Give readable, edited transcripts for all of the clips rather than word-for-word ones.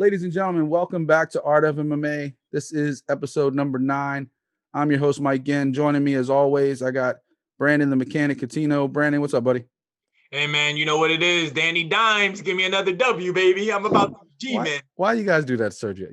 Ladies and gentlemen, welcome back to Art of MMA. This is episode number 9. I'm your host, Mike Ginn. Joining me as always, I got Brandon the Mechanic Catino. Brandon, what's up, buddy? Hey, man, you know what it is. Danny Dimes, give me another W, baby. I'm about to G, man. Why you guys do that, Sergio?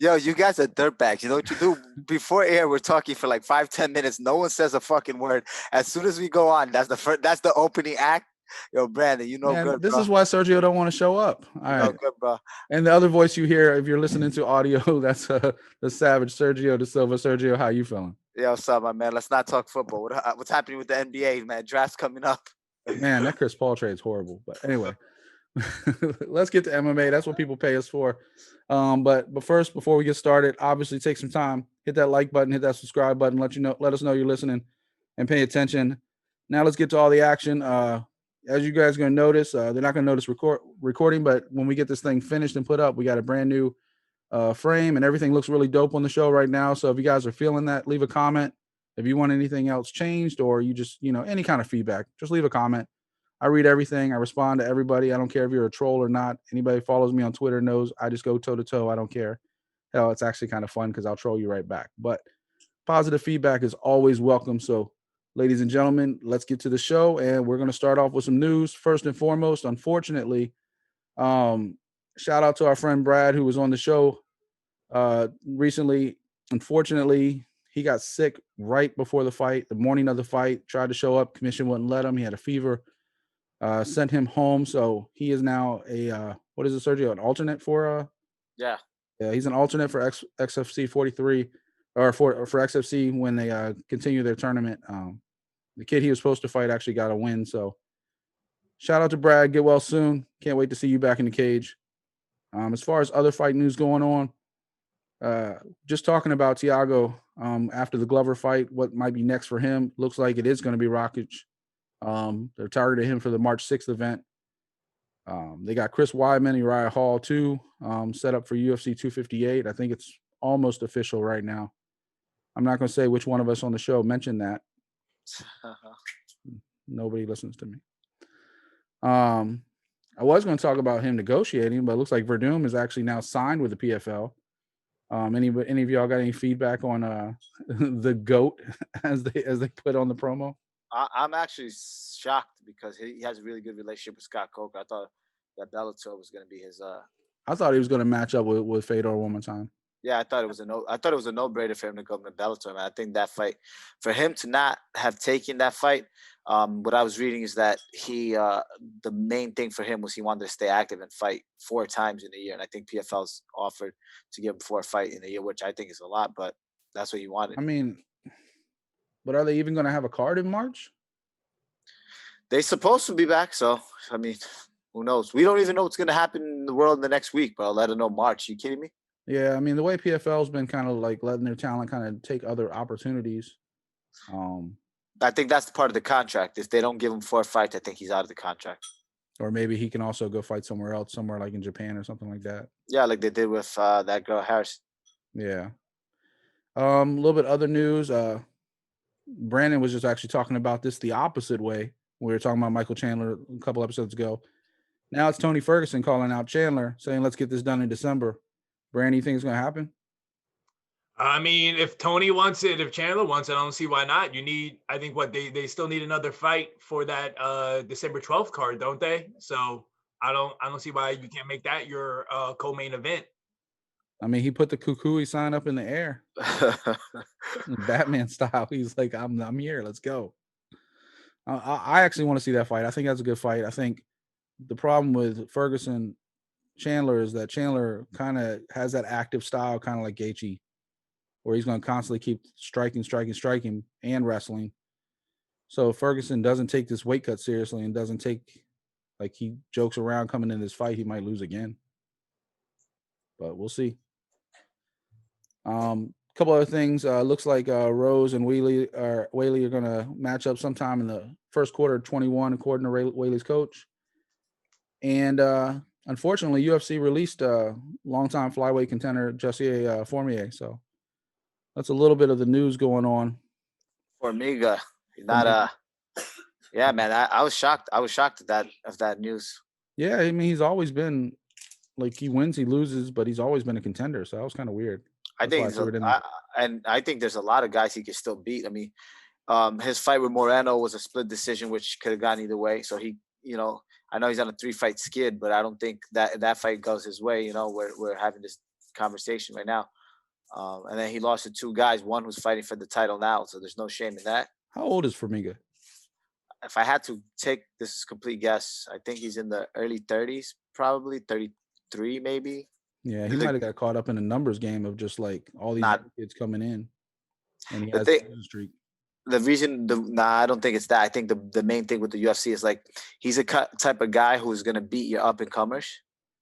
Yo, you guys are dirtbags. You know what you do? Before air, we're talking for like 5-10 minutes. No one says a fucking word. As soon as we go on, that's the opening act. Yo, Brandon, Man, good, this bro. is why Sergio don't want to show up. All right. Good, bro. And the other voice you hear, if you're listening to audio, that's the savage Sergio De Silva. Sergio, how you feeling? Yeah, what's up, my man? Let's not talk football. What's happening with the NBA, man? Draft's coming up. Man, that Chris Paul trade's horrible. But anyway, let's get to MMA. That's what people pay us for. But first, before we get started, obviously take some time, hit that like button, hit that subscribe button, let us know you're listening and pay attention. Now let's get to all the action. As you guys are going to notice, they're not going to notice recording, but when we get this thing finished and put up, we got a brand new frame and everything looks really dope on the show right now. So if you guys are feeling that, leave a comment. If you want anything else changed or you just, any kind of feedback, just leave a comment. I read everything. I respond to everybody. I don't care if you're a troll or not. Anybody who follows me on Twitter knows I just go toe to toe. I don't care. Hell, it's actually kind of fun because I'll troll you right back. But positive feedback is always welcome. So ladies and gentlemen, let's get to the show. And we're going to start off with some news. First and foremost, unfortunately, shout out to our friend Brad, who was on the show recently. Unfortunately, he got sick right before the fight, the morning of the fight, tried to show up. Commission wouldn't let him. He had a fever, sent him home. So he is now what is it, Sergio? An alternate for Yeah, he's an alternate for XFC 43 or for XFC when they continue their tournament. The kid he was supposed to fight actually got a win. So shout out to Brad. Get well soon. Can't wait to see you back in the cage. As far as other fight news going on, just talking about Thiago after the Glover fight, what might be next for him. Looks like it is going to be Rakic. They're targeting him for the March 6th event. They got Chris Weidman, Uriah Hall too, set up for UFC 258. I think it's almost official right now. I'm not going to say which one of us on the show mentioned that. Nobody listens to me. I was going to talk about him negotiating, but it looks like Verdum is actually now signed with the PFL. Any of y'all got any feedback on the GOAT as they put on the promo? I'm actually shocked because he has a really good relationship with Scott Coker. I thought that Bellator was going to be his. I thought he was going to match up with Fedor one more time. Yeah, I thought it was a no-brainer for him to go to Bellator. Man, I think that fight, for him to not have taken that fight, what I was reading is that the main thing for him was he wanted to stay active and fight 4 times in a year. And I think PFL's offered to give him 4 fights in a year, which I think is a lot, but that's what he wanted. I mean, but are they even going to have a card in March? They're supposed to be back, so, I mean, who knows? We don't even know what's going to happen in the world in the next week, but I'll let them know March. You kidding me? Yeah, I mean, the way PFL's been kind of like letting their talent kind of take other opportunities. I think that's part of the contract. If they don't give him 4 fights, I think he's out of the contract. Or maybe he can also go fight somewhere else, somewhere like in Japan or something like that. Yeah, like they did with that girl Harris. Yeah. A little bit other news. Brandon was just actually talking about this the opposite way. We were talking about Michael Chandler a couple episodes ago. Now it's Tony Ferguson calling out Chandler, saying, let's get this done in December. Brandon, you think it's going to happen? I mean, if Tony wants it, if Chandler wants it, I don't see why not. I think they still need another fight for that December 12th card, don't they? So I don't see why you can't make that your co-main event. I mean, he put the Kukui sign up in the air. Batman style. He's like, I'm here. Let's go. I actually want to see that fight. I think that's a good fight. I think the problem with Ferguson Chandler is that Chandler kind of has that active style, kind of like Gaethje, where he's going to constantly keep striking and wrestling. So if Ferguson doesn't take this weight cut seriously and doesn't take, like, he jokes around coming in this fight, he might lose again. But we'll see. Couple other things. Looks like Rose and Whaley are going to match up sometime in the first quarter of 21, according to Whaley's coach. And unfortunately, UFC released longtime flyweight contender Jesse Formier. So that's a little bit of the news going on. Formiga, not yeah, man. I was shocked. I was shocked at that news. Yeah, I mean, he's always been like he wins, he loses, but he's always been a contender. So that was kind of weird. I That's why think threw it in. I think there's a lot of guys he could still beat. I mean, his fight with Moreno was a split decision, which could have gone either way. So he, I know he's on a 3-fight skid, but I don't think that fight goes his way. We're having this conversation right now. And then he lost to 2 guys, one who's fighting for the title now. So there's no shame in that. How old is Formiga? If I had to take this is complete guess, I think he's in the early 30s, probably 33, maybe. Yeah, he might have got caught up in a numbers game of just like all these kids coming in, and he has a streak. The reason, I don't think it's that. I think the main thing with the UFC is like he's a type of guy who's gonna beat your up and comers,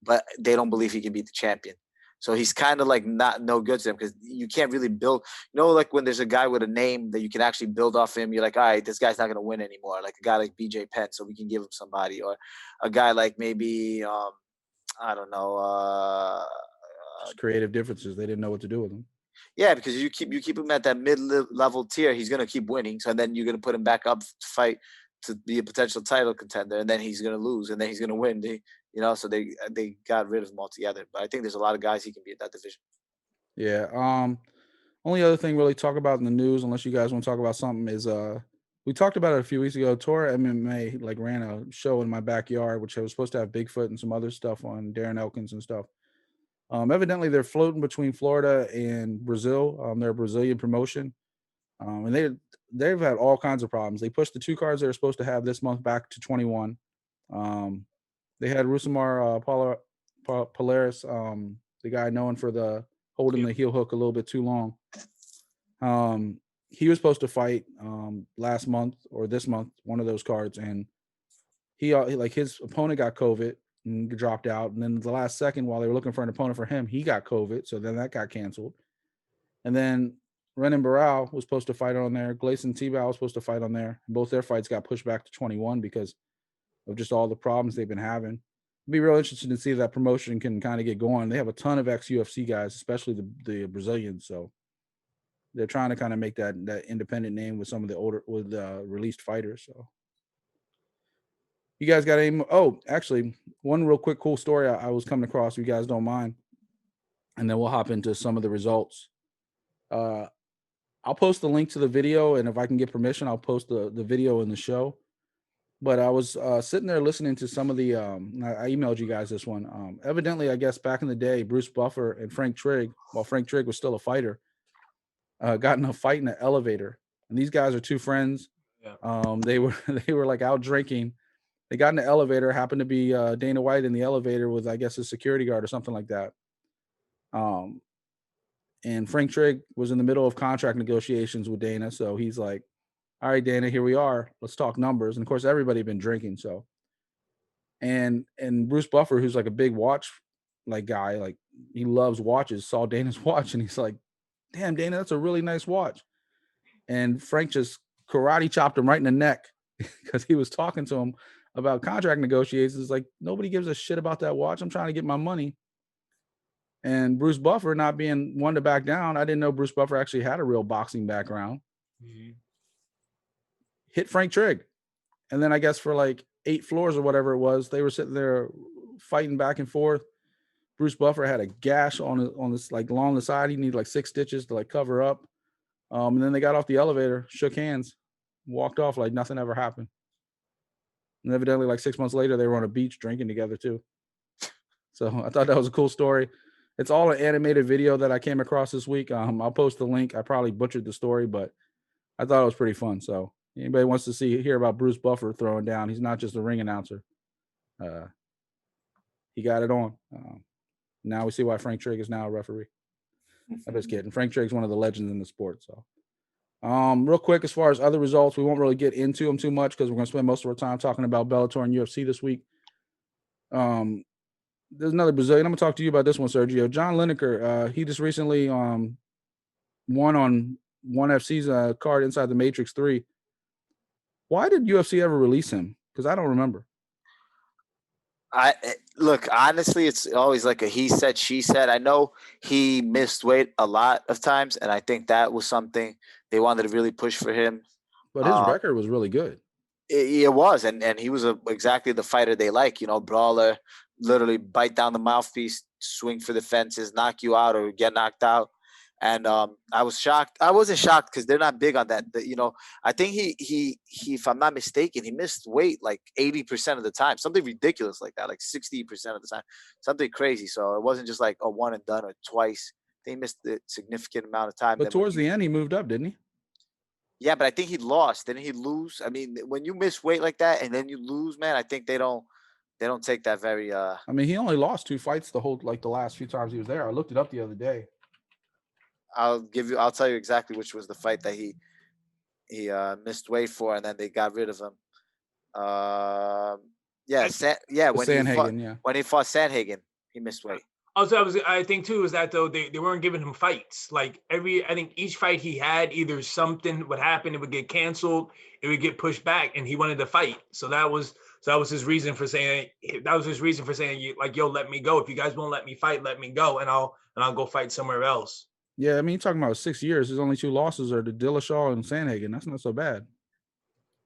but they don't believe he can beat the champion. So he's kind of like no good to them because you can't really build. Like when there's a guy with a name that you can actually build off him, you're like, all right, this guy's not gonna win anymore. Like a guy like BJ Penn, so we can give him somebody, or a guy like maybe I don't know. Creative differences. They didn't know what to do with him. Yeah, because you keep him at that mid-level tier, he's gonna keep winning. So then you're gonna put him back up to fight to be a potential title contender, and then he's gonna lose, and then he's gonna win. So they got rid of him altogether. But I think there's a lot of guys he can be at that division. Yeah. Only other thing really talk about in the news, unless you guys want to talk about something, is we talked about it a few weeks ago. Tora MMA ran a show in my backyard, which was supposed to have Bigfoot and some other stuff on Darren Elkins and stuff. Evidently, they're floating between Florida and Brazil. They're a Brazilian promotion, and they've had all kinds of problems. They pushed the 2 cards they were supposed to have this month back to 21. They had Rusamar Polaris, the guy known for holding the heel hook a little bit too long. He was supposed to fight last month or this month, one of those cards, and he his opponent got COVID and dropped out. And then the last second, while they were looking for an opponent for him, he got COVID. So then that got canceled. And then Renan Barao was supposed to fight on there. Gleison Tibau was supposed to fight on there. Both their fights got pushed back to 21 because of just all the problems they've been having. It'd be real interesting to see if that promotion can kind of get going. They have a ton of ex-UFC guys, especially the Brazilians. So they're trying to kind of make that independent name with some of the released fighters. So you guys got any? Oh, actually, one real quick cool story I was coming across, if you guys don't mind, and then we'll hop into some of the results. I'll post the link to the video, and if I can get permission, I'll post the video in the show. But I was sitting there listening to some of the I emailed you guys this one. Evidently, I guess back in the day, Bruce Buffer and Frank Trigg, while Frank Trigg was still a fighter, got in a fight in an elevator. And these guys are 2 friends. Yeah. They were like out drinking. They got in the elevator, happened to be Dana White in the elevator with, I guess, a security guard or something like that. And Frank Trigg was in the middle of contract negotiations with Dana. So he's like, all right, Dana, here we are. Let's talk numbers. And of course, everybody had been drinking. So, and Bruce Buffer, who's like a big watch guy, he loves watches, saw Dana's watch and he's like, damn, Dana, that's a really nice watch. And Frank just karate chopped him right in the neck because he was talking to him about contract negotiations. Like, nobody gives a shit about that watch. I'm trying to get my money. And Bruce Buffer, not being one to back down, I didn't know Bruce Buffer actually had a real boxing background. Mm-hmm. Hit Frank Trigg. And then I guess for 8 floors or whatever it was, they were sitting there fighting back and forth. Bruce Buffer had a gash on this along the side. He needed 6 stitches to cover up. And then they got off the elevator, shook hands, walked off like nothing ever happened. And evidently 6 months later, they were on a beach drinking together too. So I thought that was a cool story. It's all an animated video that I came across this week. I'll post the link. I probably butchered the story, but I thought it was pretty fun. So anybody wants to hear about Bruce Buffer throwing down, he's not just a ring announcer. He got it on. Now we see why Frank Trigg is now a referee. I'm just kidding. Frank Trigg is one of the legends in the sport. So real quick, as far as other results, we won't really get into them too much because we're going to spend most of our time talking about Bellator and UFC this week. There's another Brazilian. I'm going to talk to you about this one, Sergio. John Lineker, he just recently won on ONE FC's card inside the Matrix 3. Why did UFC ever release him? Because I don't remember. Look, honestly, it's always like a he said, she said. I know he missed weight a lot of times, and I think that was something they wanted to really push for him. But his record was really good. It was, and he was exactly the fighter they like, brawler, literally bite down the mouthpiece, swing for the fences, knock you out or get knocked out. And I was shocked. I wasn't shocked because they're not big on that. I think he, if I'm not mistaken, he missed weight like 80% of the time, something ridiculous like that, like 60% of the time, something crazy. So it wasn't just like a one and done or twice. They missed a significant amount of time. But towards the end, he moved up, didn't he? Yeah, but I think he lost. Didn't he lose? I mean, when you miss weight like that and then you lose, man, I think they don't take that very. I mean, he only lost 2 fights the last few times he was there. I looked it up the other day. I'll tell you exactly which was the fight that he missed weight for, and then they got rid of him. When he fought Sandhagen, he missed weight. Also, I think too is that though they weren't giving him fights. Like I think each fight he had, either something would happen, it would get canceled, it would get pushed back, and he wanted to fight. So that was his reason for saying like, yo, let me go. If you guys won't let me fight, let me go, and I'll go fight somewhere else. Yeah, I mean, you're talking about 6 years. His only 2 losses are to Dillashaw and Sandhagen. That's not so bad.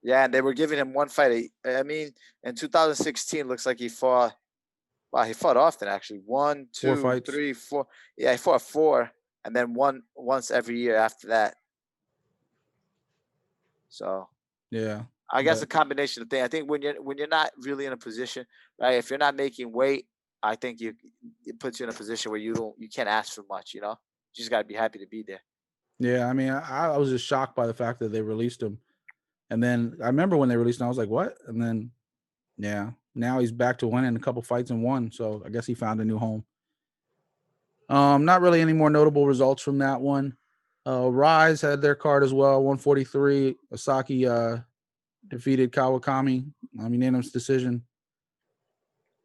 Yeah, and they were giving him one fight. I mean, in 2016, looks like he fought. Wow, he fought often actually. 1, 2, 3, 4. Yeah, he fought 4, and then once every year after that. So yeah, I guess a combination of things. I think when you're not really in a position, right? If you're not making weight, I think it puts you in a position where you can't ask for much. You just got to be happy to be there. Yeah, I mean, I was just shocked by the fact that they released him. And then I remember when they released him, I was like, what? And then, yeah, now he's back to winning a couple fights and won. So I guess he found a new home. Not really any more notable results from that one. Rise had their card as well, 143. Osaki defeated Kawakami. Unanimous decision.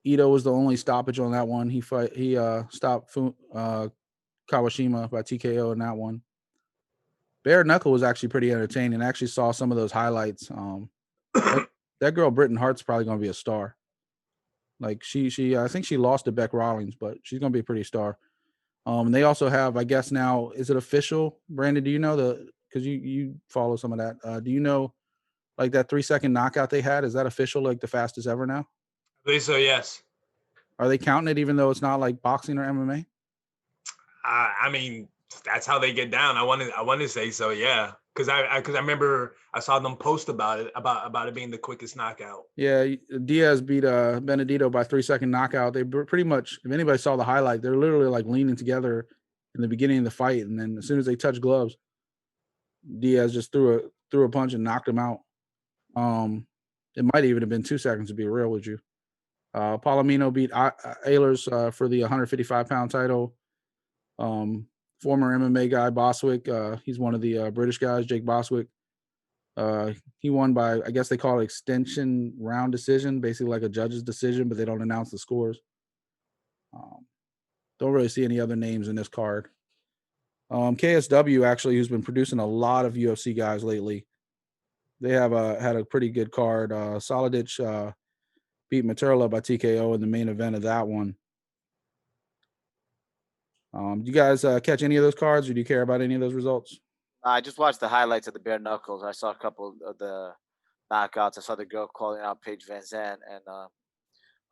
Ito was the only stoppage on that one. He stopped Kawashima by TKO in that one. Bare Knuckle was actually pretty entertaining. I actually saw some of those highlights. That girl Britton Hart's probably going to be a star. Like she I think she lost to Beck Rawlings, but she's going to be a pretty star. They also have, I guess now, is it official? Brandon, do you know because you follow some of that. Do you know like that 3-second knockout they had? Is that official, like the fastest ever now? I believe so, yes. Are they counting it even though it's not like boxing or MMA? I mean, that's how they get down. I want to say so, yeah. Because I remember I saw them post about it being the quickest knockout. Yeah, Diaz beat Benedito by 3-second knockout. They pretty much, if anybody saw the highlight, they're literally like leaning together in the beginning of the fight, and then as soon as they touch gloves, Diaz just threw a punch and knocked him out. It might even have been 2 seconds, to be real with you. Palomino beat Ehlers for the 155-pound title. Former MMA guy Boswick, he's one of the British guys, Jake Boswick. He won by, I guess they call it extension round decision, basically like a judge's decision, but they don't announce the scores. Don't really see any other names in this card. KSW actually, who's been producing a lot of UFC guys lately, they have had a pretty good card. Solidich beat Materla by TKO in the main event of that one. Do you guys catch any of those cards, or do you care about any of those results? I just watched the highlights of the bare knuckles. I saw a couple of the knockouts. I saw the girl calling out Paige Van Zandt, and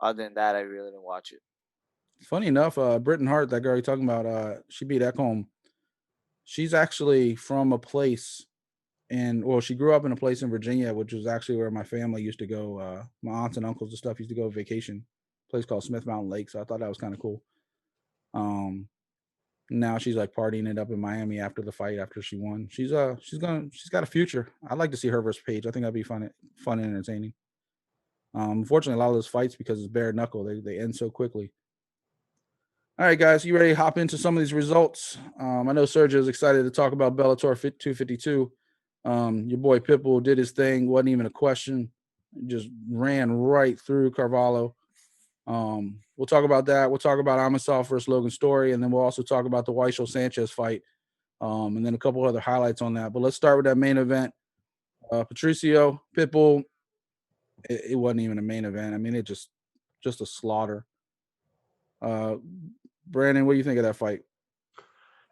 other than that, I really didn't watch it. Funny enough, Britton Hart, that girl you're talking about, she beat Ekholm. She's actually from a place she grew up in a place in Virginia, which was actually where my family used to go. My aunts and uncles and stuff used to go vacation. A place called Smith Mountain Lake. So I thought that was kind of cool. Now she's like partying it up in Miami after the fight, after she won. She's got a future. I'd like to see her versus Paige. I think that'd be fun and entertaining. Unfortunately, a lot of those fights, because it's bare knuckle, they end so quickly. All right, guys, you ready to hop into some of these results? I know Sergio's excited to talk about Bellator 252. Your boy Pitbull did his thing. Wasn't even a question. Just ran right through Carvalho. We'll talk about that. We'll talk about Amosov versus Logan Story, and then we'll also talk about the Weichel-Sanchez fight, and then a couple other highlights on that. But let's start with that main event. Patricio, Pitbull, it wasn't even a main event. I mean, it just a slaughter. Brandon, what do you think of that fight?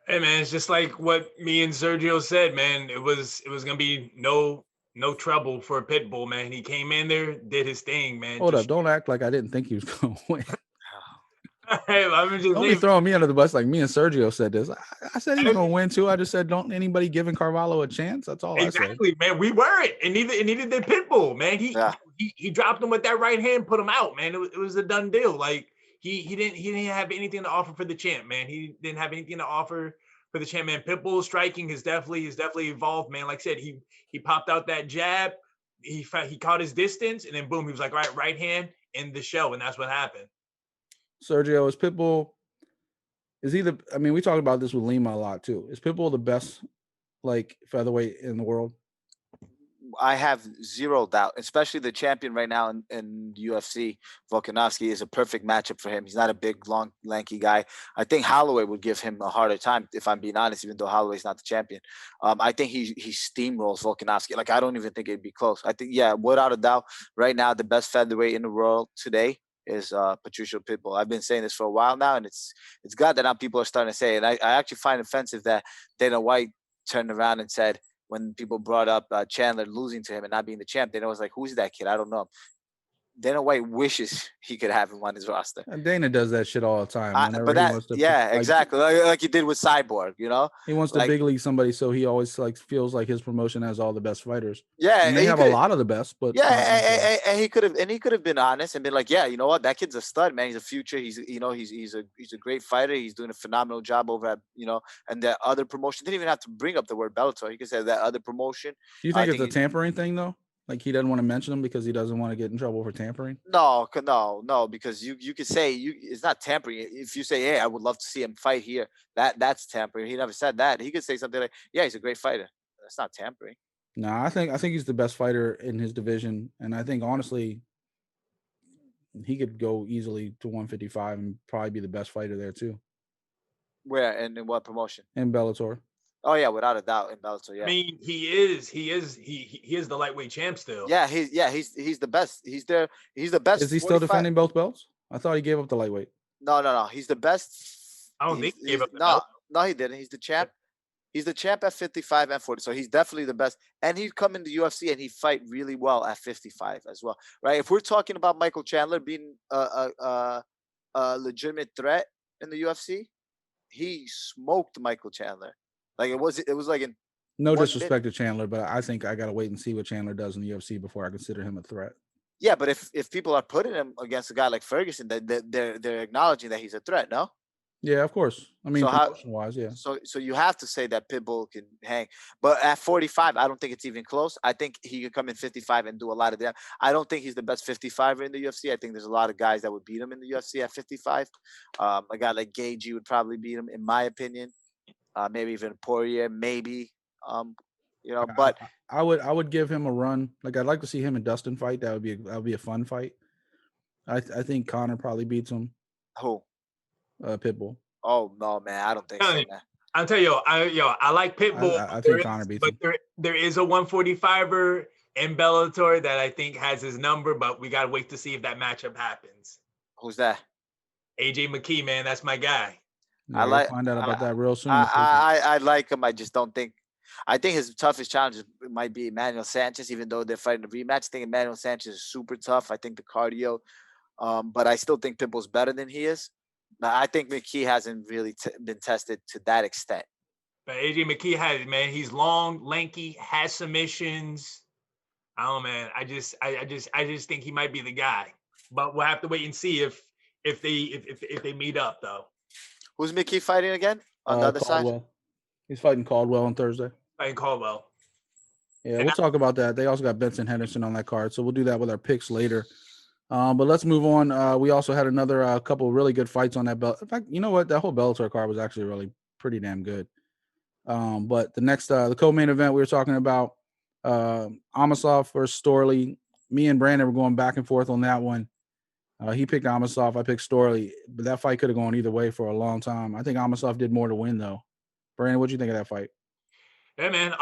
Hey man, it's just like what me and Sergio said, man. It was gonna be no trouble for Pitbull, man. He came in there, did his thing, man. Hold up, don't act like I didn't think he was gonna win. Hey, I'm just Don't be leaving. throwing me under the bus like me and Sergio said this. I said he's gonna win too. I just said don't anybody giving Carvalho a chance. That's all I said. Exactly, man. We weren't, and neither did Pitbull, man. Yeah. He dropped him with that right hand, put him out, man. It was a done deal. Like he didn't have anything to offer for the champ, man. He didn't have anything to offer for the champ, man. Pitbull's striking has definitely evolved, man. Like I said, he popped out that jab, he caught his distance, and then boom, he was like right hand in the show, and that's what happened. Sergio, is Pitbull? Is he the? I mean, we talked about this with Lima a lot too. Is Pitbull the best like featherweight in the world? I have zero doubt, especially the champion right now in UFC. Volkanovski is a perfect matchup for him. He's not a big, long, lanky guy. I think Holloway would give him a harder time, if I'm being honest, even though Holloway's not the champion. I think he steamrolls Volkanovski. Like, I don't even think it'd be close. I think, yeah, without a doubt, right now, the best featherweight in the world today is Patricio Pitbull. I've been saying this for a while now, and it's glad that now people are starting to say it. And I actually find it offensive that Dana White turned around and said, when people brought up Chandler losing to him and not being the champ, Dana was like, who's that kid? I don't know. Dana White wishes he could have him on his roster. And Dana does that shit all the time. Exactly. Like he did with Cyborg, you know? He wants to big league somebody, so he always like feels like his promotion has all the best fighters. Yeah, and they have a lot of the best, but and he could have been honest and been like, yeah, you know what, that kid's a stud, man. He's a future. He's a great fighter. He's doing a phenomenal job over at and that other promotion. Didn't even have to bring up the word Bellator. He could say that other promotion. Do you think it's a tampering thing though? Like he doesn't want to mention them because he doesn't want to get in trouble for tampering? No, because you could say it's not tampering. If you say, hey, I would love to see him fight here, that's tampering. He never said that. He could say something like, yeah, he's a great fighter. That's not tampering. No, I think he's the best fighter in his division. And I think honestly, he could go easily to 155 and probably be the best fighter there too. Where and in what promotion? In Bellator. Oh yeah, without a doubt in Bellator. Yeah, I mean, he is the lightweight champ still. Yeah, he's the best. He's the best. Is he still defending both belts? I thought he gave up the lightweight. No. He's the best. I don't think he gave up the belt. No, he didn't. He's the champ. He's the champ at 55 and 40. So he's definitely the best. And he'd come in the UFC and he fight really well at 55 as well, right? If we're talking about Michael Chandler being a legitimate threat in the UFC, he smoked Michael Chandler. Like it was like in no disrespect to Chandler, but I think I gotta wait and see what Chandler does in the UFC before I consider him a threat. Yeah, but if people are putting him against a guy like Ferguson, they're acknowledging that he's a threat, no? Yeah, of course. I mean, promotion-wise, yeah. So you have to say that Pitbull can hang, but at 45, I don't think it's even close. I think he could come in 55 and do a lot of damage. I don't think he's the best 55er in the UFC. I think there's a lot of guys that would beat him in the UFC at 55. A guy like Gagey would probably beat him, in my opinion. Maybe even Poirier, maybe. But I would give him a run. Like I'd like to see him and Dustin fight. That would be a fun fight. I think Conor probably beats him. Who? Pitbull. Oh no, man! I don't think so, man. I'll tell you, I like Pitbull. I think Conor beats him. But there is a 145er in Bellator that I think has his number, but we gotta wait to see if that matchup happens. Who's that? AJ McKee, man, that's my guy. Yeah, we'll find out about that real soon. I like him. I just don't think. I think his toughest challenge might be Emmanuel Sanchez, even though they're fighting a rematch. I think Emmanuel Sanchez is super tough. I think the cardio, but I still think Pitbull's better than he is. But I think McKee hasn't really been tested to that extent. But AJ McKee has it, man. He's long, lanky, has submissions. I don't know, man. I just think he might be the guy. But we'll have to wait and see if they meet up though. Who's McKee fighting again on the other Caldwell. side? He's fighting Caldwell on Thursday. Fighting Caldwell. Yeah, we'll talk about that. They also got Benson Henderson on that card, so we'll do that with our picks later. But let's move on. We also had another couple of really good fights on that belt. In fact, you know what? That whole Bellator card was actually really pretty damn good. But the next, the co-main event we were talking about, Amosov versus Storley. Me and Brandon were going back and forth on that one. He picked Amosov. I picked Storley. But that fight could have gone either way for a long time. I think Amosov did more to win, though. Brandon, what do you think of that fight? Yeah, man.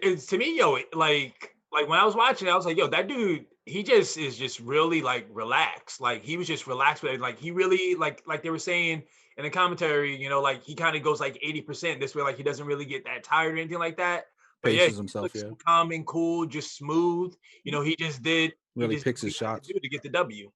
It's to me, like when I was watching, I was like, yo, that dude, he just is just really like relaxed. Like he was just relaxed with it. Like he really like they were saying in the commentary, like he kind of goes like 80% this way. Like he doesn't really get that tired or anything like that. But Paces himself, so calm and cool, just smooth. He just did really picks his shots to get the W.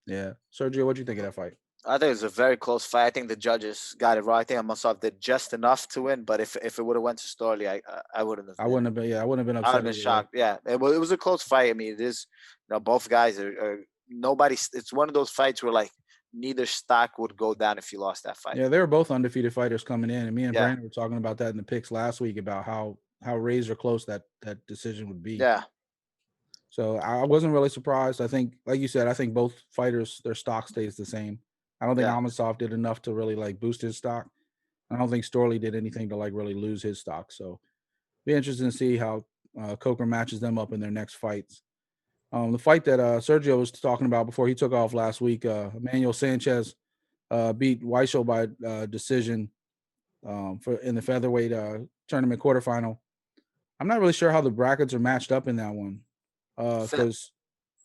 Yeah, Sergio, what do you think of that fight? I think it was a very close fight. I think the judges got it wrong. I think Amosov did just enough to win, but if it would have went to Storley, I wouldn't have. I wouldn't have been. Yeah, I wouldn't have been I would upset. have been shocked. Yeah, it was a close fight. I mean, it is. Both guys are nobody. It's one of those fights where like neither stock would go down if you lost that fight. Yeah, they were both undefeated fighters coming in, and me and Yeah. Brandon were talking about that in the picks last week about how razor close that decision would be. Yeah. So I wasn't really surprised. I think, like you said, I think both fighters, their stock stays the same. I don't think Amosov did enough to really like boost his stock. I don't think Storley did anything to like really lose his stock. So be interesting to see how Coker matches them up in their next fights. The fight that Sergio was talking about before he took off last week, Emmanuel Sanchez beat Weichel by decision in the featherweight tournament quarterfinal. I'm not really sure how the brackets are matched up in that one because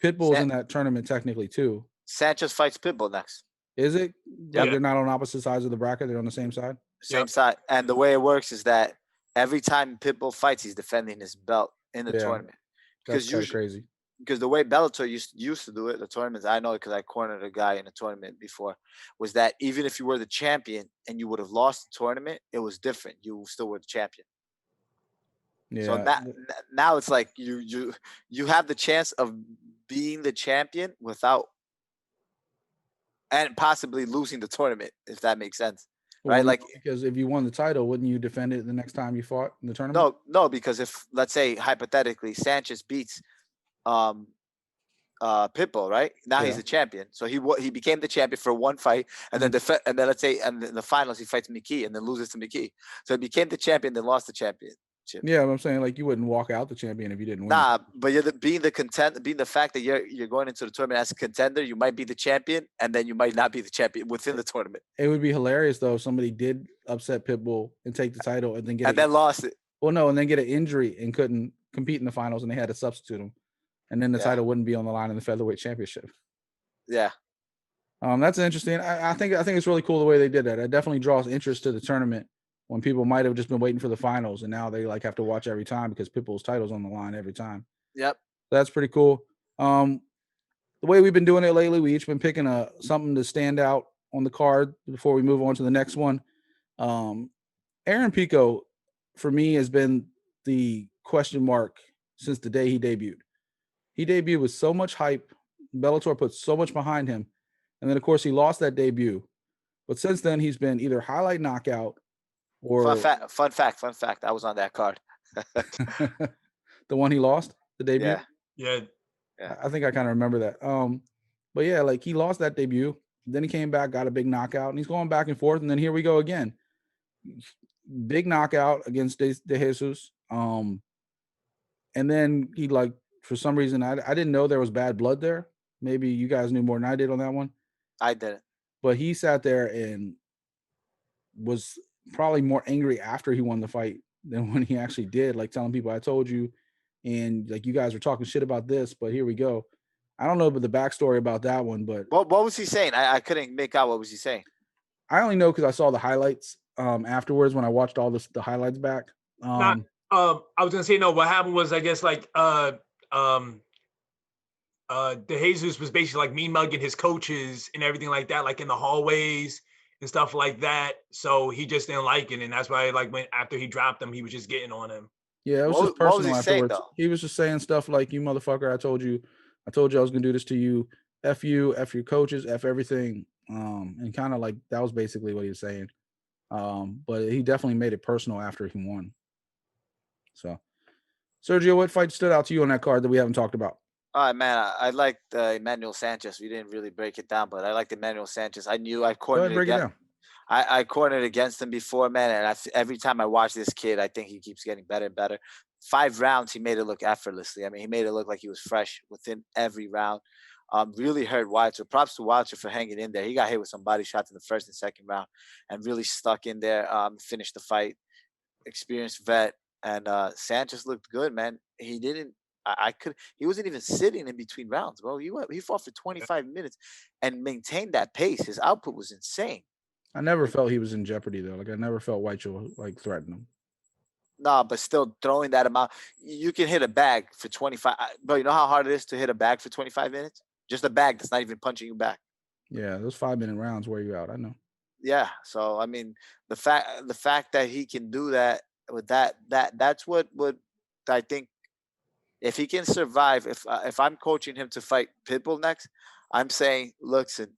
Pitbull's in that tournament technically too. Sanchez fights Pitbull next. Is it? Yeah. Like they're not on opposite sides of the bracket. They're on the same side. Same side. And the way it works is that every time Pitbull fights, he's defending his belt in the tournament. That's kind of crazy. Because the way Bellator used to do it, the tournaments, I know because I cornered a guy in a tournament before, was that even if you were the champion and you would have lost the tournament, it was different. You still were the champion. Yeah. So now it's like you have the chance of being the champion without and possibly losing the tournament, if that makes sense. Well, right? Like, because if you won the title, wouldn't you defend it the next time you fought in the tournament? No, because if, let's say hypothetically, Sanchez beats Pitbull, right? Now he's the champion. So he became the champion for one fight, and then let's say and in the finals he fights McKee and then loses to McKee. So he became the champion, then lost the championship. Yeah, I'm saying like you wouldn't walk out the champion if you didn't win. Nah, but you're being the fact that you're going into the tournament as a contender, you might be the champion, and then you might not be the champion within the tournament. It would be hilarious though if somebody did upset Pitbull and take the title and then then lost it. Well, no, and then get an injury and couldn't compete in the finals, and they had to substitute him, and then the title wouldn't be on the line in the featherweight championship. Yeah. That's interesting. I think it's really cool the way they did that. It definitely draws interest to the tournament when people might have just been waiting for the finals, and now they like have to watch every time because Pitbull's title's on the line every time. Yep. That's pretty cool. The way we've been doing it lately, we each been picking something to stand out on the card before we move on to the next one. Aaron Pico, for me, has been the question mark since the day he debuted. He debuted with so much hype. Bellator put so much behind him. And then, of course, he lost that debut. But since then, he's been either highlight knockout or... Fun fact. I was on that card. The one he lost? The debut? Yeah. I think I kind of remember that. But yeah, like he lost that debut. Then he came back, got a big knockout, and he's going back and forth. And then here we go again. Big knockout against De Jesus. And then he like, for some reason, I didn't know there was bad blood there. Maybe you guys knew more than I did on that one. I didn't. But he sat there and was probably more angry after he won the fight than when he actually did, like telling people, I told you, and like you guys were talking shit about this, but here we go. I don't know about the backstory about that one, but what was he saying? I couldn't make out what was he saying. I only know because I saw the highlights afterwards when I watched all the highlights back. I was gonna say no. What happened was, I guess, like De Jesus was basically like mean mugging his coaches and everything like that, like in the hallways and stuff like that. So he just didn't like it, and that's why, like, when after he dropped him, he was just getting on him. Yeah, it was just personal afterwards. He was just saying stuff like, "You motherfucker! I told you I was gonna do this to you. F you, F your coaches, F everything." And kind of like that was basically what he was saying. But he definitely made it personal after he won. So, Sergio, what fight stood out to you on that card that we haven't talked about? All right, man. I liked Emmanuel Sanchez. We didn't really break it down, but I liked Emmanuel Sanchez. I knew I cornered against. I cornered against him before, man, and every time I watch this kid, I think he keeps getting better and better. 5 rounds, he made it look effortlessly. I mean, he made it look like he was fresh within every round. Really hurt Wilder. Props to Wilder for hanging in there. He got hit with some body shots in the first and second round, and really stuck in there. Finished the fight. Experienced vet, and Sanchez looked good, man. He didn't. He wasn't even sitting in between rounds, bro. He fought for 25 minutes and maintained that pace. His output was insane. I never felt he was in jeopardy though. Like I never felt Weichel like threatened him. Nah, but still throwing that amount, you can hit a bag for 25. Bro, you know how hard it is to hit a bag for 25 minutes? Just a bag that's not even punching you back. Yeah, those 5-minute rounds wear you out. I know. Yeah. So I mean, the fact that he can do that with that's what I think. If he can survive, if I'm coaching him to fight Pitbull next, I'm saying, listen,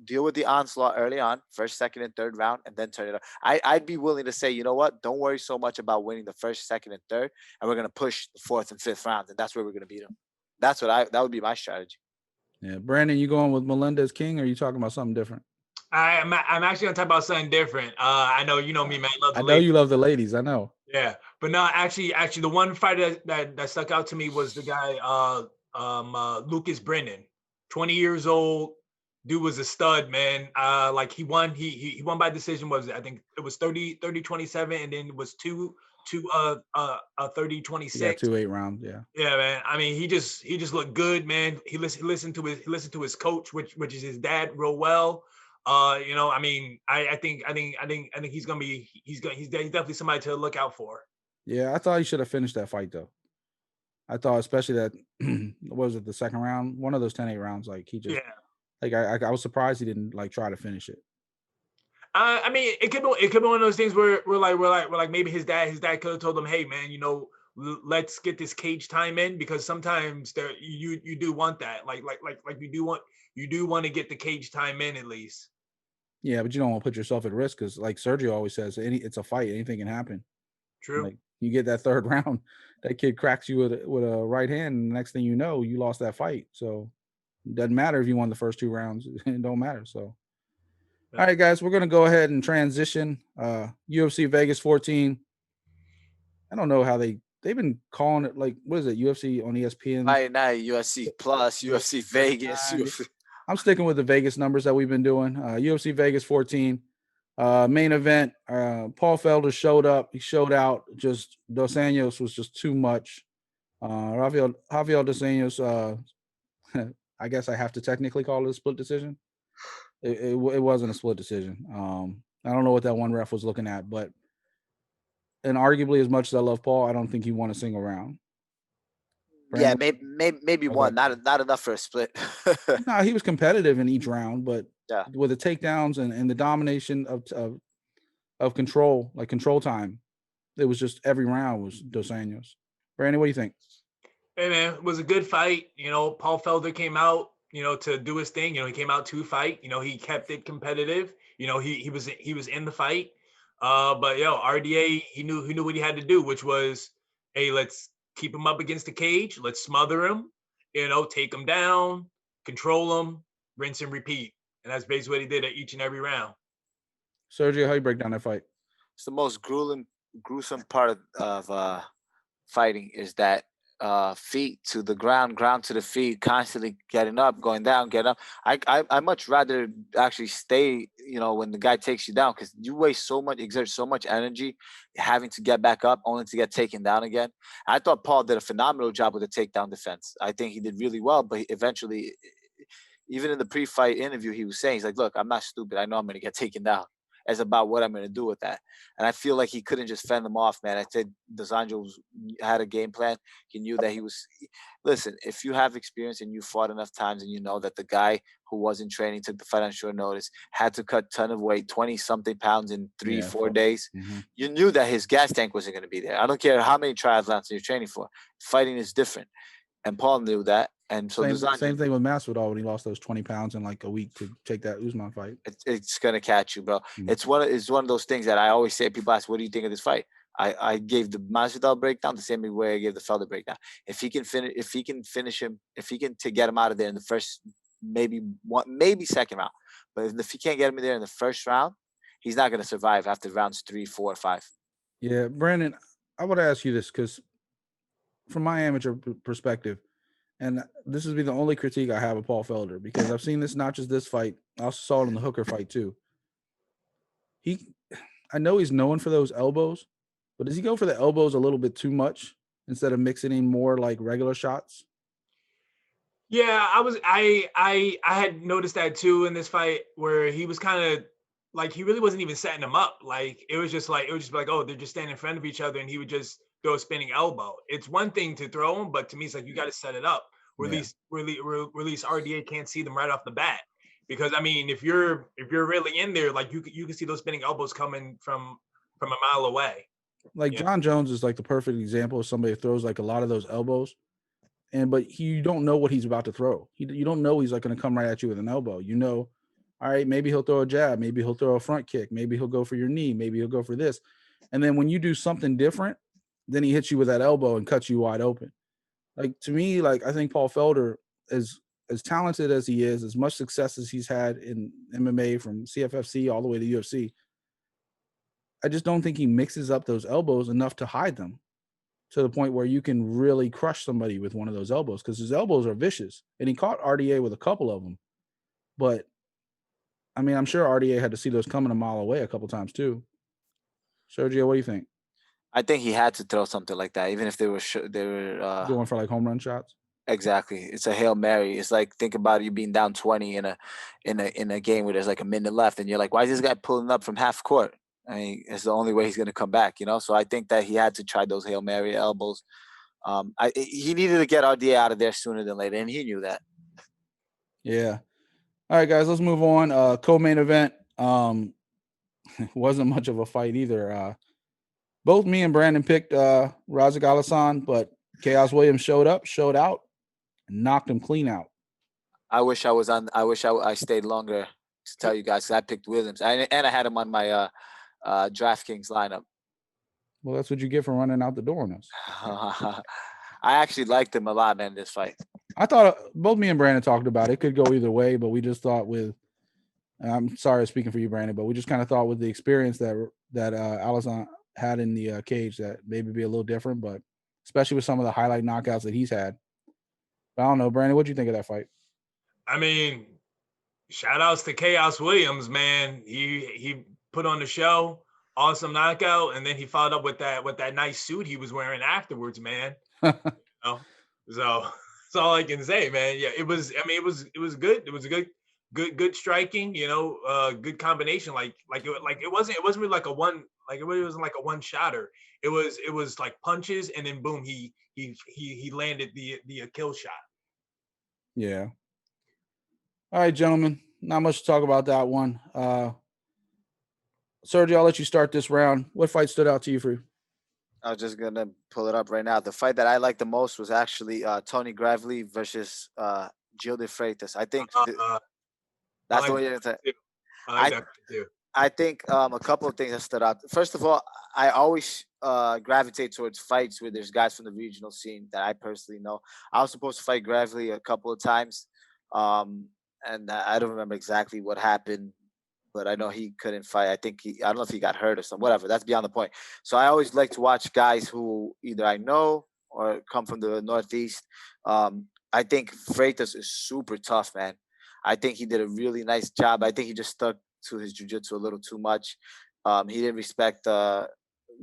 deal with the onslaught early on, first, second, and third round, and then turn it up. I'd be willing to say, you know what? Don't worry so much about winning the first, second, and third, and we're gonna push the fourth and fifth round, and that's where we're gonna beat him. That would be my strategy. Yeah, Brandon, you going with Melendez King, or are you talking about something different? I'm actually gonna talk about something different. I know you know me, man. I love the I know ladies. you love the ladies. I know. Yeah, but no, actually, the one fighter that stuck out to me was the guy, Lucas Brennan, 20 years old. Dude was a stud, man. Like he won by decision. Was I think it was 30-27, and then it was 30-26. He got 2 8 rounds. Yeah. Yeah, man. I mean, he just looked good, man. He listened to his coach, which is his dad, real well. I mean, I think he's definitely somebody to look out for. Yeah, I thought he should have finished that fight though. I thought especially that what was it, the second round? One of those 10-8 rounds, like he just like I was surprised he didn't like try to finish it. I mean, it could be one of those things where we're like maybe his dad could have told him, hey man, let's get this cage time in, because sometimes you do want that, like you do want to get the cage time in at least. Yeah, but you don't want to put yourself at risk because, like Sergio always says, it's a fight. Anything can happen. True. Like you get that third round, that kid cracks you with a right hand, and the next thing you know, you lost that fight. So it doesn't matter if you won the first 2 rounds. It don't matter. So, all right, guys, we're gonna go ahead and transition. UFC Vegas 14. I don't know how they've been calling it, like, what is it? UFC on ESPN. Fight night, UFC Plus, UFC Vegas. I'm sticking with the Vegas numbers that we've been doing. UFC Vegas 14. Main event. Paul Felder showed up. He showed out. Just Dos Anjos was just too much. Rafael Dos Anjos. I guess I have to technically call it a split decision. It wasn't a split decision. I don't know what that one ref was looking at, but and arguably, as much as I love Paul, I don't think he won a single round. Brandon? Yeah, maybe one, not enough for a split. No, he was competitive in each round, but yeah, with the takedowns and the domination of control, like control time, it was just every round was Dos Anjos. Brandon, what do you think? Hey man, it was a good fight. Paul Felder came out, to do his thing. He came out to fight. He kept it competitive. He was in the fight. But RDA, he knew what he had to do, which was, hey, let's keep him up against the cage. Let's smother him, take him down, control him, rinse and repeat. And that's basically what he did at each and every round. Sergio, how you break down that fight? It's the most gruesome part of fighting is that feet to the ground to the feet, constantly getting up, going down, getting up. I much rather actually stay, when the guy takes you down, because you exert so much energy having to get back up only to get taken down again. I thought Paul did a phenomenal job with the takedown defense. I think he did really well, but eventually, even in the pre-fight interview, he was saying, he's like, look, I'm not stupid. I know I'm going to get taken down. It's about what I'm going to do with that. And I feel like he couldn't just fend them off, man. I said Dos Anjos had a game plan. He knew that listen, if you have experience and you fought enough times and you know that the guy who wasn't training took the fight on short notice, had to cut a ton of weight, 20-something pounds in 3-4 days, you knew that his gas tank wasn't going to be there. I don't care how many triathlons you're training for. Fighting is different. And Paul knew that. And so same thing with Masvidal when he lost those 20 pounds in like a week to take that Usman fight. It's gonna catch you, bro. It's one of those things that I always say. People ask, "What do you think of this fight?" I gave the Masvidal breakdown the same way I gave the Felder breakdown. If he can finish him, if he can get him out of there in the first, maybe second round, but if he can't get him in there in the first round, he's not gonna survive after rounds 3, 4, 5. Yeah, Brandon, I would ask you this because from my amateur perspective. And this would be the only critique I have of Paul Felder, because I've seen this, not just this fight. I also saw it in the Hooker fight too. I know he's known for those elbows, but does he go for the elbows a little bit too much instead of mixing in more like regular shots? Yeah, I had noticed that too in this fight, where he was kind of like, he really wasn't even setting him up. Like it was just like, oh, they're just standing in front of each other, and he would just throw a spinning elbow. It's one thing to throw him, but to me, it's like you got to set it up. Release RDA can't see them right off the bat. Because I mean, if you're really in there, like you can see those spinning elbows coming from a mile away. Like Yeah. John Jones is like the perfect example of somebody who throws like a lot of those elbows, but you don't know what he's about to throw. You don't know he's like going to come right at you with an elbow. You know, all right, maybe he'll throw a jab, maybe he'll throw a front kick, maybe he'll go for your knee, maybe he'll go for this, and then when you do something different, then he hits you with that elbow and cuts you wide open. Like to me, like I think Paul Felder is as talented as he is, as much success as he's had in MMA from CFFC all the way to UFC. I just don't think he mixes up those elbows enough to hide them to the point where you can really crush somebody with one of those elbows, because his elbows are vicious. And he caught RDA with a couple of them. But I mean, I'm sure RDA had to see those coming a mile away a couple times too. Sergio, what do you think? I think he had to throw something like that, even if they were Going for like home run shots? exactly. It's a Hail Mary. It's like, think about you being down 20 in a game where there's like a minute left, and you're like, why is this guy pulling up from half court? I mean, it's the only way he's going to come back, you know. So I think that he had to try those Hail Mary elbows. He needed to get RDA out of there sooner than later, and he knew that. Yeah. All right, guys, let's move on. Co-main event. Wasn't much of a fight either. Both me and Brandon picked Razak Alasan, but Chaos Williams showed out, and knocked him clean out. I wish I stayed longer to tell you guys, 'cause I picked Williams, and I had him on my DraftKings lineup. Well, that's what you get for running out the door on us. I actually liked him a lot, man, this fight. I thought both me and Brandon talked about it. It could go either way, but we just thought I'm sorry speaking for you, Brandon, but we just kind of thought with the experience that Alasan had in the cage that maybe be a little different, but especially with some of the highlight knockouts that he's had. But I don't know, Brandon, what do you think of that fight? I mean, shout outs to Chaos Williams, man. He put on the show, awesome knockout, and then he followed up with that nice suit he was wearing afterwards, man. You know? So that's all I can say, man. Yeah, it was good. It was a good striking, you know, good combination. It wasn't really like a one, like it wasn't like a one shotter. It was like punches, and then boom, he landed the kill shot. Yeah. All right, gentlemen. Not much to talk about that one. Sergio, I'll let you start this round. What fight stood out to you for you? I was just gonna pull it up right now. The fight that I liked the most was actually Tony Gravely versus Gil de Freitas. I think that's the way you're gonna say. I like that too. I think a couple of things that stood out. First of all, I always gravitate towards fights where there's guys from the regional scene that I personally know. I was supposed to fight Gravely a couple of times, and I don't remember exactly what happened, but I know he couldn't fight. I don't know if he got hurt or something, whatever. That's beyond the point. So I always like to watch guys who either I know or come from the Northeast. I think Freitas is super tough, man. I think he did a really nice job. I think he just stuck to his jiu-jitsu a little too much. He didn't respect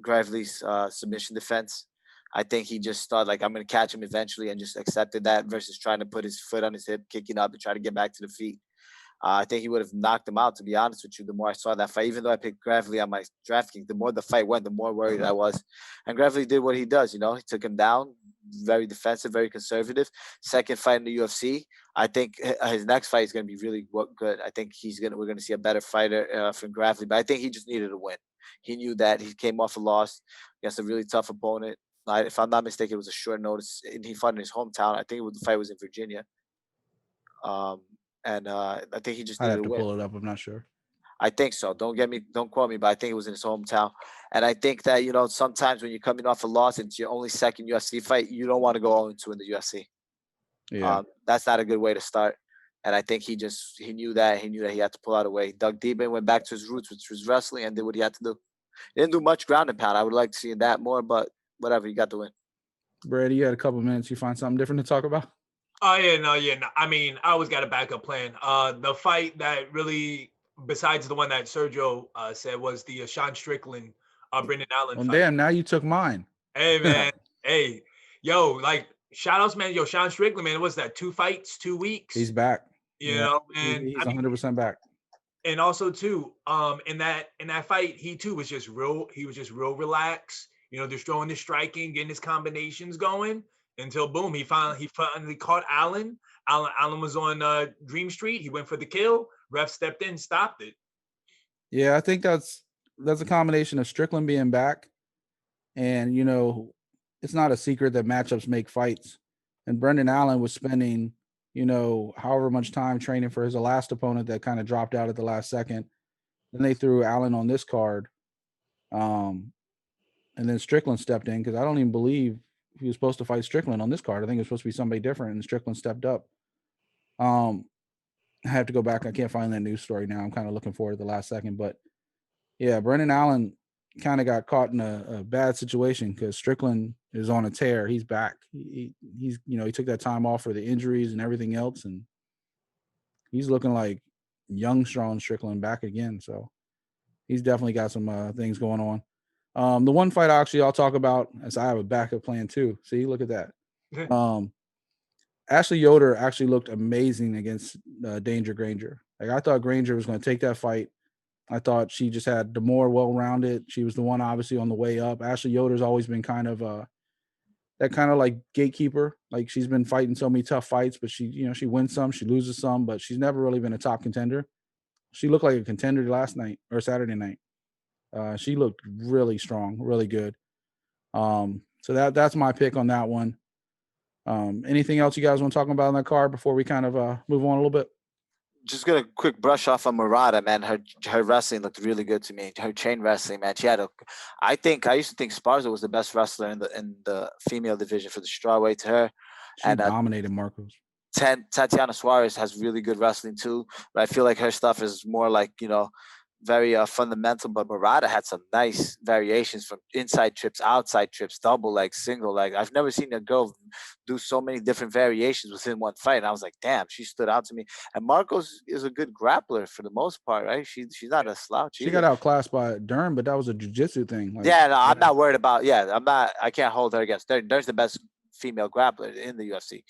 Gravely's submission defense. I think he just thought, like, I'm going to catch him eventually, and just accepted that versus trying to put his foot on his hip, kicking up and try to get back to the feet. I think he would have knocked him out, to be honest with you, the more I saw that fight. Even though I picked Gravely on my DraftKings, the more the fight went, the more worried I was. And Gravely did what he does, you know. He took him down, very defensive, very conservative. Second fight in the UFC. I think his next fight is going to be really good. I think we're going to see a better fighter from Gravely, but I think he just needed a win. He knew that he came off a loss against a really tough opponent. If I'm not mistaken, it was a short notice, and he fought in his hometown. I think the fight was in Virginia. And I think he just I'd needed have to to win. pull it up. I'm not sure. I think so. Don't quote me, but I think it was in his hometown. And I think that, you know, sometimes when you're coming off a loss, it's your only second UFC fight, you don't want to go 0-2 in the UFC. Yeah. That's not a good way to start. And I think he knew that. He knew that he had to pull out a way. Dug deep and went back to his roots, which was wrestling, and did what he had to do. He didn't do much ground and pound. I would like to see that more, but whatever, he got the win. Brady, you had a couple minutes. You find something different to talk about? Oh, yeah, no. I mean, I always got a backup plan. The fight that really, besides the one that Sergio said, was the Sean Strickland, Brendan Allen Well, fight. damn, now you took mine. Hey, man. Hey, yo, like, shout outs, man. Yo, Sean Strickland, man. What's that? 2 fights, 2 weeks? He's back. You know, man. He's 100% back. And also, too, in that fight, he was just real relaxed. You know, just throwing the striking, getting his combinations going. until boom, he finally caught Allen. Allen was on Dream Street. He went for the kill. Ref stepped in, stopped it. Yeah, I think that's a combination of Strickland being back, and it's not a secret that matchups make fights. And Brendan Allen was spending, however much time training for his last opponent that kind of dropped out at the last second. Then they threw Allen on this card. And then Strickland stepped in because I don't even believe he was supposed to fight Strickland on this card. I think it was supposed to be somebody different, and Strickland stepped up. I have to go back. I can't find that news story now. I'm kind of looking forward to the last second. But, yeah, Brendan Allen kind of got caught in a bad situation because Strickland is on a tear. He's back. He's he took that time off for the injuries and everything else, and he's looking like young, strong Strickland back again. So he's definitely got some things going on. The one fight I'll talk about, as I have a backup plan too. See, look at that. Ashley Yoder actually looked amazing against Danger Granger. Like, I thought Granger was going to take that fight. I thought she just had the more well-rounded. She was the one obviously on the way up. Ashley Yoder's always been kind of that kind of like gatekeeper. Like, she's been fighting so many tough fights, but she wins some, she loses some, but she's never really been a top contender. She looked like a contender last night or Saturday night. She looked really strong, really good. So that's my pick on that one. Anything else you guys want to talk about on that card before we kind of move on a little bit? Just gonna quick brush off on Murata, man. Her wrestling looked really good to me. Her chain wrestling, man. I used to think Sparza was the best wrestler in the female division for the strawweight. To her, she dominated Marcos. Tatiana Suarez has really good wrestling too, but I feel like her stuff is more like very fundamental. But Murata had some nice variations from inside trips, outside trips, double leg, single leg. I've never seen a girl do so many different variations within one fight. And I was like, damn, she stood out to me. And Marcos is a good grappler for the most part, right? She's not a slouch. She got outclassed by Dern, but that was a jiu-jitsu thing. I'm not worried about. I can't hold her against Dern. Dern's the best female grappler in the UFC.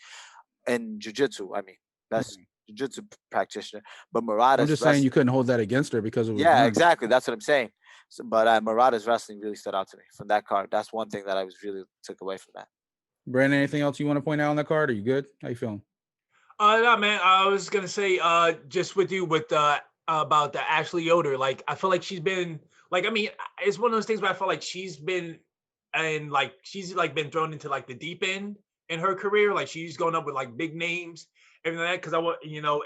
And jiu-jitsu, I mean, best jiu-jitsu practitioner. But Murata's, I'm just saying you couldn't hold that against her because it was Dern. Exactly. That's what I'm saying. So, but Murata's wrestling really stood out to me from that card. That's one thing that I was really took away from that. Brandon, anything else you want to point out on that card? Are you good? How you feeling? No, man. I was gonna say, just with you about the Ashley Yoder. Like, I feel like she's been like, I mean, it's one of those things where I feel like she's been been thrown into like the deep end in her career. Like, she's going up with like big names, everything like that. Because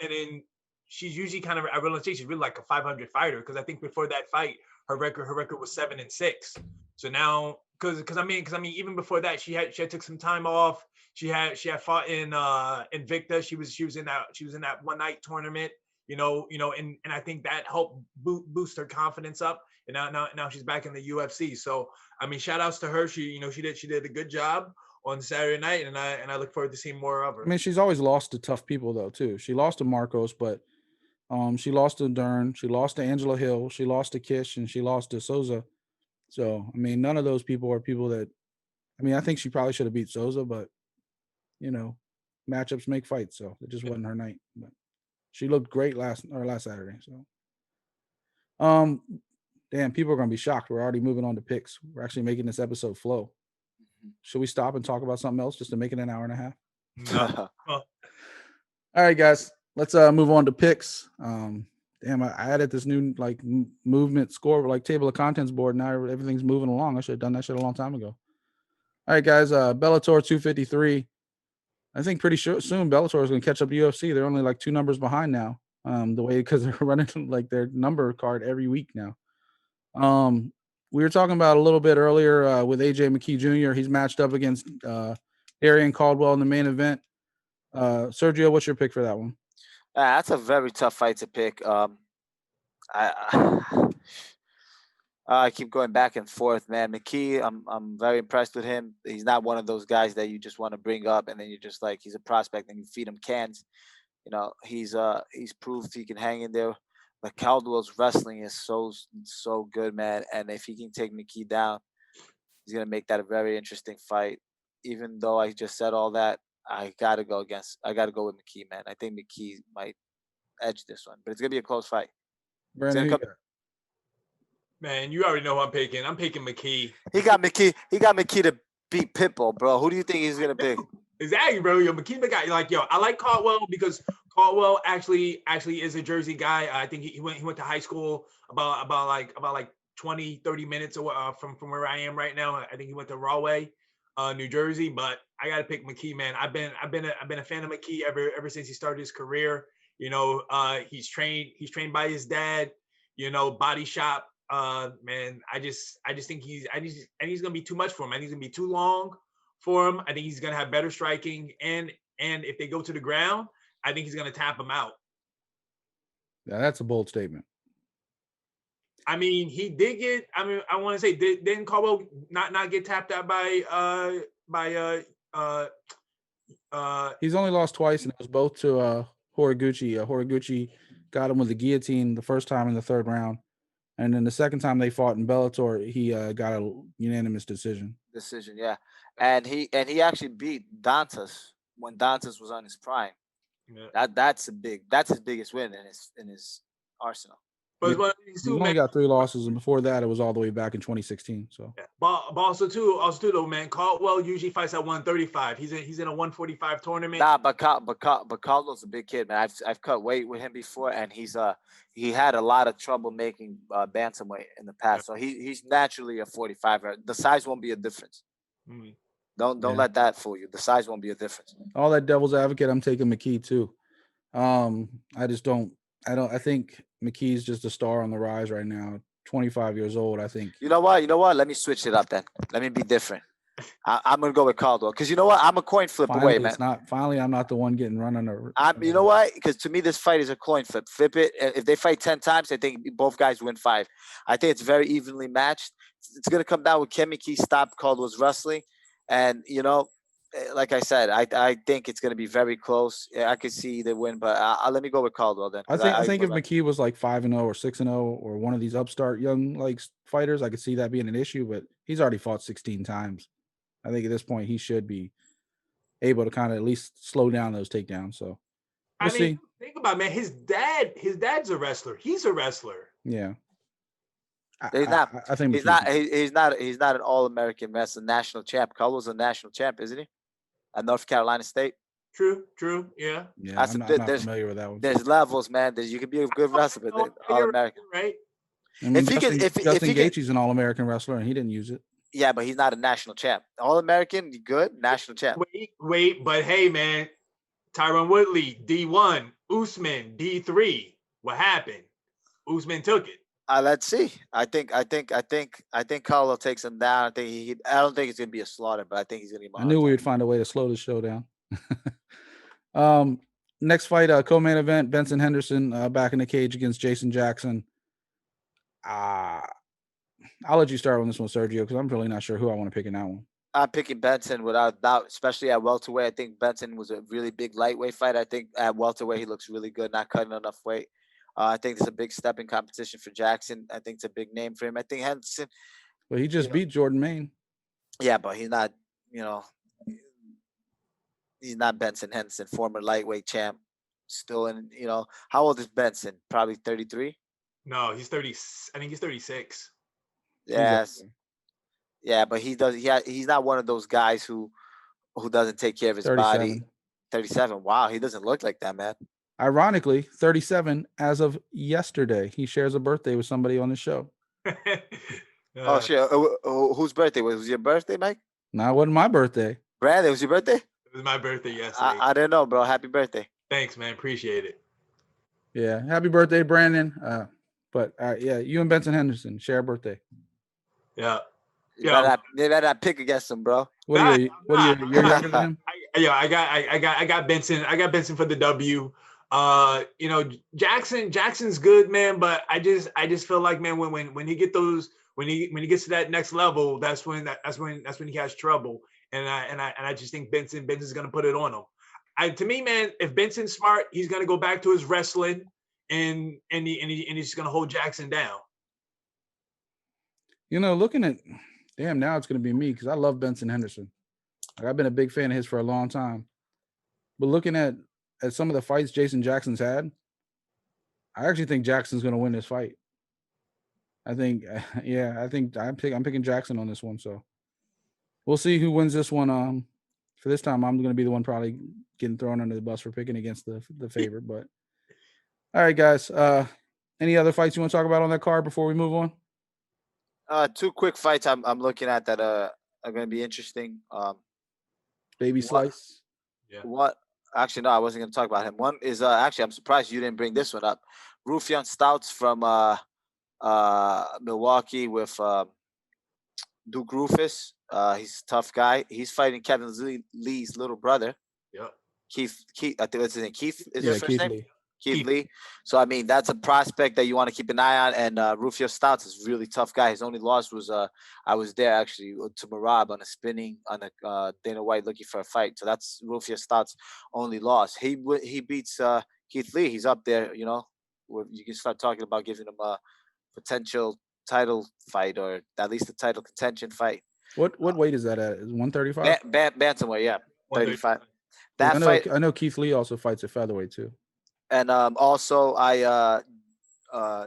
and then she's usually kind of, I realize she's really like a 500 fighter. Because I think before that fight, her record was 7-6. So now, because I mean, even before that, she had took some time off. She had fought in Invicta. She was in that one night tournament. And I think that helped boost her confidence up. And now she's back in the UFC. So I mean, shout outs to her. She did a good job on Saturday night, and I look forward to seeing more of her. I mean, she's always lost to tough people though too. She lost to Marcos, but she lost to Dern, she lost to Angela Hill, she lost to Kish, and she lost to Souza. So I mean, none of those people are people that. I mean, I think she probably should have beat Souza, but matchups make fights, so it just wasn't her night. But she looked great last Saturday. So, damn, people are gonna be shocked. We're already moving on to picks. We're actually making this episode flow. Should we stop and talk about something else just to make it an hour and a half? No. All right, guys, let's move on to picks. Damn, I added this new like movement score, like table of contents board. Now everything's moving along. I should have done that shit a long time ago. All right, guys, Bellator 253. I think pretty sure soon Bellator is going to catch up to UFC. They're only like 2 numbers behind now. Because they're running like their number card every week now. We were talking about a little bit earlier with AJ McKee Jr. He's matched up against Arian Caldwell in the main event. Sergio, what's your pick for that one? That's a very tough fight to pick. I keep going back and forth, man. McKee, I'm very impressed with him. He's not one of those guys that you just want to bring up and then you're just like, he's a prospect and you feed him cans. He's proved he can hang in there. But Caldwell's wrestling is so good, man. And if he can take McKee down, he's gonna make that a very interesting fight. Even though I just said all that, I gotta go with McKee, man. I think McKee might edge this one, but it's gonna be a close fight. Brandon, man, you already know who I'm picking. I'm picking McKee. He got McKee to beat Pitbull, bro. Who do you think he's gonna pick? Exactly, bro. Yo, McKee the guy. Like, yo, I like Caldwell because Caldwell actually is a Jersey guy. I think he went to high school about like 20, 30 minutes from where I am right now. I think he went to Rahway, New Jersey. But I gotta pick McKee, man. I've been a fan of McKee ever since he started his career. You know, he's trained by his dad. You know, body shop. Man, I just think he's gonna be too much for him. I think he's gonna be too long for him. I think he's gonna have better striking, and if they go to the ground, I think he's gonna tap him out. Yeah, that's a bold statement. I mean, he did get. I mean, I want to say didn't Caldwell not get tapped out by He's only lost twice, and it was both to Horiguchi. Horiguchi got him with the guillotine the first time in the third round, and then the second time they fought in Bellator, he got a unanimous decision. Yeah, and he actually beat Dantas when Dantas was on his prime. Yeah. That's his biggest win in his arsenal. But he's only got 3 losses, and before that, it was all the way back in 2016. So, yeah. But also too though, man, Caldwell usually fights at 135. He's in a 145 tournament. Nah, but Caldwell's a big kid, man. I've cut weight with him before, and he had a lot of trouble making bantamweight in the past. Yeah. So he's naturally a 45er. The size won't be a difference. Mm-hmm. Don't let that fool you. The size won't be a difference. All that devil's advocate, I'm taking McKee too. I think McKee's just a star on the rise right now. 25 years old, I think. You know what? Let me switch it up then. Let me be different. I'm gonna go with Caldwell because you know what? I'm a coin flip away, man. I'm not the one getting run under. You know what? Because to me, this fight is a coin flip. Flip it. If they fight 10 times, I think both guys win 5. I think it's very evenly matched. It's gonna come down with can McKee stop Caldwell's wrestling, and you know, like I said, I think it's going to be very close. Yeah, I could see the win, but let me go with Caldwell then. I think if McKee was like 5-0 or 6-0 or one of these upstart young fighters, I could see that being an issue. But he's already fought 16 times. I think at this point he should be able to kind of at least slow down those takedowns. So we'll see. Think about it, man. His dad's a wrestler. He's a wrestler. Yeah. He's not an All-American wrestler, national champ. Caldwell's a national champ, isn't he? At North Carolina State. True, yeah. Yeah, I'm not familiar with that one. There's levels, man. You can be a good wrestler, but All-American, right? I mean, Justin Gaethje's an All-American wrestler, and he didn't use it. Yeah, but he's not a national champ. All-American, you good? National champ. Wait, but hey, man, Tyron Woodley, D1, Usman, D3. What happened? Usman took it. Let's see. I think Caldwell takes him down. I don't think it's gonna be a slaughter, but I think he's gonna be. I knew we would find a way to slow the show down. Next fight, co-main event: Benson Henderson back in the cage against Jason Jackson. I'll let you start on this one, Sergio, because I'm really not sure who I want to pick in that one. I'm picking Benson without doubt, especially at welterweight. I think Benson was a really big lightweight fight. I think at welterweight he looks really good, not cutting enough weight. I think it's a big step in competition for Jackson. I think it's a big name for him. I think Henderson. Well, he just beat Jordan Maine. Yeah, but he's not, he's not Benson Henderson, former lightweight champ. Still in, how old is Benson? Probably 33? No, he's 30. I think he's 36. Yes. Yeah, but he's not one of those guys who doesn't take care of his 37. body. 37. Wow, he doesn't look like that, man. Ironically, 37 as of yesterday. He shares a birthday with somebody on the show. Oh, shit. Whose birthday? Was it your birthday, Mike? No, it wasn't my birthday. Brad, it was your birthday? It was my birthday yesterday. I didn't know, bro. Happy birthday. Thanks, man. Appreciate it. Yeah. Happy birthday, Brandon. But you and Benson Henderson share a birthday. Yeah. You better not pick against him, bro. What are you? You're younger than him? I got Benson. I got Benson for the W. Jackson's good, man, but I just feel like, man, when he gets to that next level, that's when he has trouble. And I just think Benson's gonna put it on him. To me, man, if Benson's smart, he's gonna go back to his wrestling and he's gonna hold Jackson down. Looking at now it's gonna be me because I love Benson Henderson. I've been a big fan of his for a long time. But looking at some of the fights Jason Jackson's had, I actually think Jackson's going to win this fight. I'm picking Jackson on this one. So we'll see who wins this one. For this time, I'm going to be the one probably getting thrown under the bus for picking against the favorite. But all right, guys. Any other fights you want to talk about on that card before we move on? 2 quick fights I'm looking at that are going to be interesting. Baby Slice. Yeah. What? Actually, no, I wasn't going to talk about him. One is actually, I'm surprised you didn't bring this one up. Rufian Stouts from Milwaukee with Duke Rufus. He's a tough guy. He's fighting Kevin Lee's little brother. Yep. Keith, I think that's his name. Keith is Yeah, his first Keith name? Lee. Keith Lee. So, I mean, that's a prospect that you want to keep an eye on. And Rufio Stouts is a really tough guy. His only loss was I was there actually to Marab on a Dana White looking for a fight. So that's Rufio Stouts' only loss. He beats Keith Lee. He's up there, you know. You can start talking about giving him a potential title fight or at least a title contention fight. What weight is that at? Is 135? Bantamweight, yeah. 35. I know Keith Lee also fights at featherweight too. And also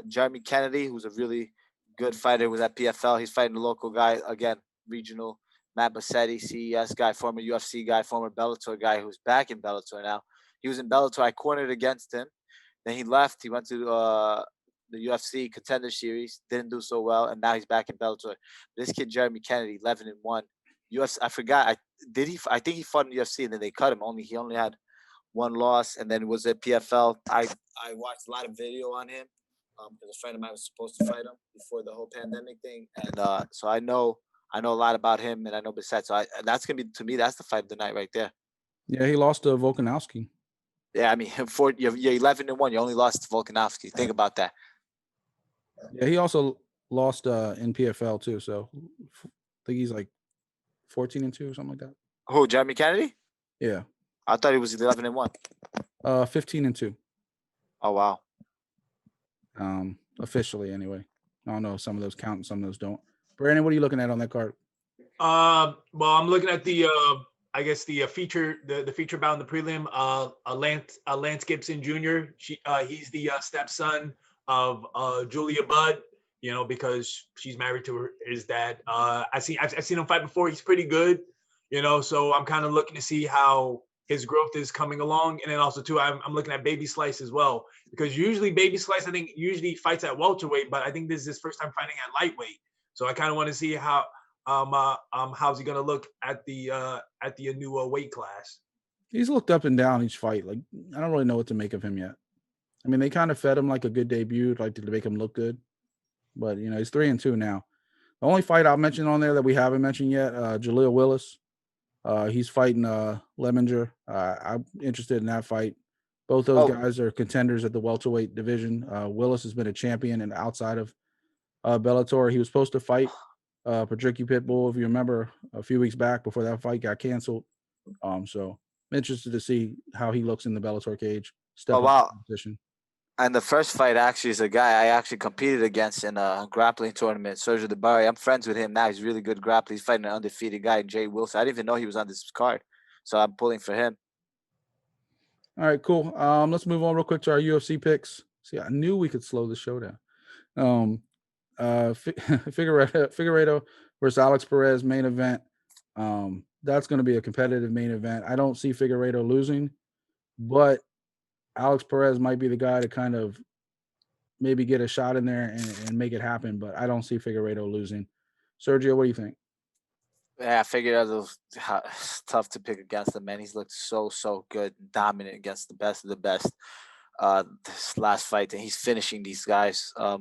Jeremy Kennedy, who's a really good fighter, was at PFL. He's fighting a local guy, again, regional, Matt Bassetti, CES guy, former UFC guy, former Bellator guy, who's back in Bellator now. He was in Bellator. I cornered against him. Then he left. He went to the UFC Contender Series, didn't do so well, and now he's back in Bellator. This kid, Jeremy Kennedy, 11-1. UFC, I forgot. I think he fought in UFC, and then they cut him. He only had one loss, and then was at PFL. I watched a lot of video on him because a friend of mine was supposed to fight him before the whole pandemic thing, and so I know a lot about him, and I know Bissett. So that's gonna be, to me, that's the fight of the night right there. Yeah, he lost to Volkanovski. Yeah, I mean, you're 11-1. You only lost to Volkanovski. Think about that. Yeah, he also lost in PFL too. So I think he's like 14-2 or something like that. Who, Jeremy Kennedy? Yeah. I thought he was 11-1. 15-2. Oh wow. Officially anyway. I don't know. Some of those count and some of those don't. Brandon, what are you looking at on that card? Well, I'm looking at the I guess the feature bout in the prelim. Lance Gibson Jr. He's the stepson of Julia Budd. You know, because she's married to his dad. I've seen him fight before. He's pretty good. You know, so I'm kind of looking to see how his growth is coming along. And then also too, I'm looking at Baby Slice as well, because usually Baby Slice, I think, usually fights at welterweight, but I think this is his first time fighting at lightweight. So I kind of want to see how how's he gonna look at the new weight class. He's looked up and down each fight. Like, I don't really know what to make of him yet. I mean, they kind of fed him like a good debut, like to make him look good. But you know, he's 3-2 now. The only fight I'll mention on there that we haven't mentioned yet, Jaleel Willis. He's fighting Lemminger. I'm interested in that fight. Both those guys are contenders at the welterweight division. Willis has been a champion and outside of Bellator. He was supposed to fight Patricio Pitbull, if you remember, a few weeks back before that fight got canceled. So I'm interested to see how he looks in the Bellator cage. Competition. And the first fight actually is a guy I actually competed against in a grappling tournament, Sergio DeBarry. I'm friends with him now. He's a really good grappler. He's fighting an undefeated guy, Jay Wilson. I didn't even know he was on this card. So I'm pulling for him. All right, cool. Let's move on real quick to our UFC picks. See, I knew we could slow the show down. Figueiredo versus Alex Perez main event. That's going to be a competitive main event. I don't see Figueiredo losing, but Alex Perez might be the guy to kind of maybe get a shot in there and make it happen, but I don't see Figueiredo losing. Sergio, what do you think? Yeah, Figueiredo's tough to pick against him, man. He's looked so good, dominant against the best of the best. This last fight, and he's finishing these guys. I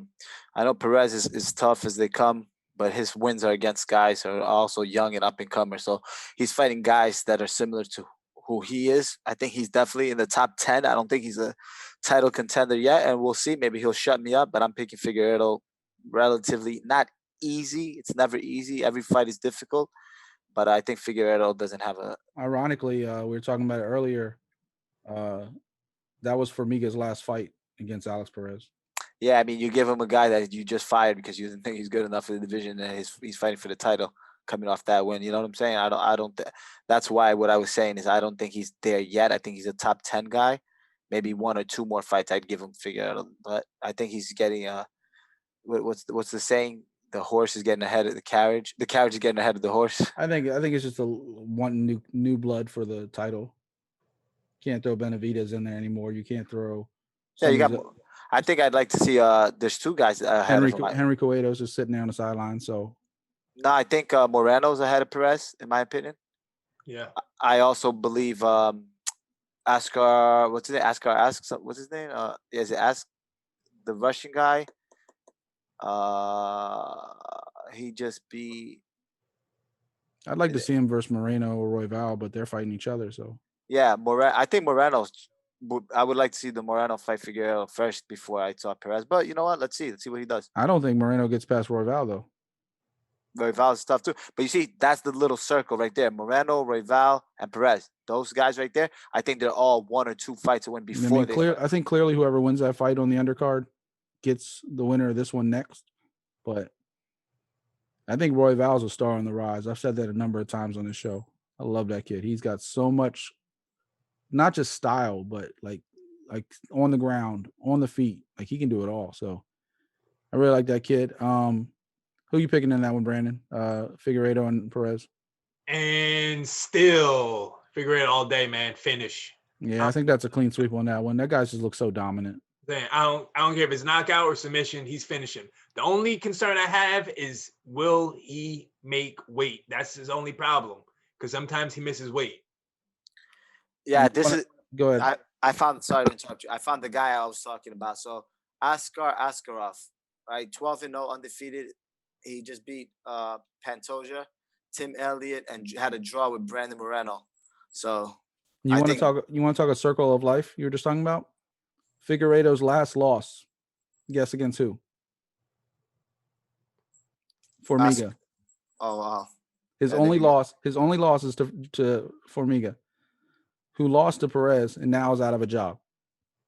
know Perez is tough as they come, but his wins are against guys who are also young and up and comers. So he's fighting guys that are similar to who he is. I think he's definitely in the top 10. I don't think he's a title contender yet, and we'll see. Maybe he'll shut me up, but I'm picking Figueiredo relatively not easy. It's never easy. Every fight is difficult, but I think Figueiredo doesn't have a. Ironically, we were talking about it earlier. That was Formiga's last fight against Alex Perez. Yeah, I mean, you give him a guy that you just fired because you didn't think he's good enough for the division, and he's fighting for the title. Coming off that win, you know what I'm saying? I don't. That's why what I was saying is I don't think he's there yet. I think he's a top 10 guy. Maybe 1 or 2 more fights I'd give him Figueiredo, but I think he's getting what's the saying? the horse is getting ahead of the carriage. The carriage is getting ahead of the horse. I think it's just one new blood for the title. Can't throw Benavidez in there anymore. You can't throw. Yeah, you got. I think I'd like to see. There's two guys ahead of him. Henry Cueto's just sitting there on the sideline. So. No, I think Moreno's ahead of Perez, in my opinion. Yeah. I also believe Askar. What's his name? What's his name? Is it the Russian guy? He just beat. I'd like to see him versus Moreno or Royval, but they're fighting each other. So. Yeah, I think Moreno's. I would like to see the Moreno fight Figueiredo first before I saw Perez. But you know what? Let's see what he does. I don't think Moreno gets past Royval though. Royval's tough too. But you see, that's the little circle right there. Moreno, Royval, and Perez. Those guys right there, I think they're all 1 or 2 fights to win before I think clearly whoever wins that fight on the undercard gets the winner of this one next. But I think Royval's a star on the rise. I've said that a number of times on this show. I love that kid. He's got so much, not just style, but like on the ground, on the feet. Like he can do it all. So I really like that kid. Who you picking in that one, Brandon? Figueiredo and Perez. And still Figueiredo all day, man. Finish. Yeah, I think that's a clean sweep on that one. That guy just looks so dominant. I don't care if it's knockout or submission, he's finishing. The only concern I have is will he make weight? That's his only problem. Because sometimes he misses weight. Yeah, go ahead. Sorry to interrupt you. I found the guy I was talking about. So Askarov, right? 12-0 undefeated. He just beat Pantoja, Tim Elliott, and had a draw with Brandon Moreno. So you want to talk a circle of life you were just talking about? Figueiredo's last loss. Guess against who? Formiga. Oh wow. His only loss is to Formiga, who lost to Perez and now is out of a job.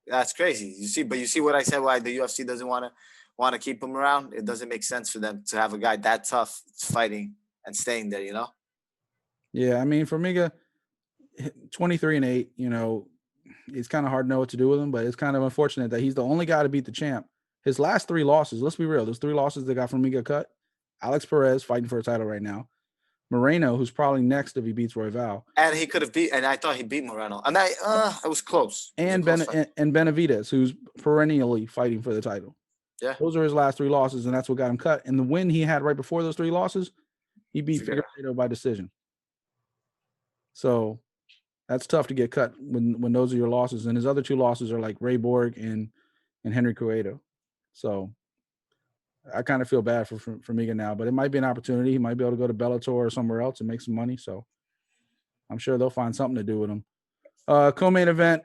That's crazy. You see what I said, why the UFC doesn't want to keep him around? It doesn't make sense for them to have a guy that tough fighting and staying there, you know? Yeah, I mean, Formiga, 23-8, it's kind of hard to know what to do with him, but it's kind of unfortunate that he's the only guy to beat the champ. His last 3 losses, let's be real, those 3 losses that got Formiga cut. Alex Perez fighting for a title right now. Moreno, who's probably next if he beats Royval. And he could have and I thought he beat Moreno. And it was close. And Benavidez, who's perennially fighting for the title. Yeah. Those are his last 3 losses, and that's what got him cut. And the win he had right before those 3 losses, he beat Figueiredo by decision. So that's tough to get cut when those are your losses. And his other 2 losses are like Ray Borg and Henry Cueto. So I kind of feel bad for Formiga now, but it might be an opportunity. He might be able to go to Bellator or somewhere else and make some money. So I'm sure they'll find something to do with him. Co-main event,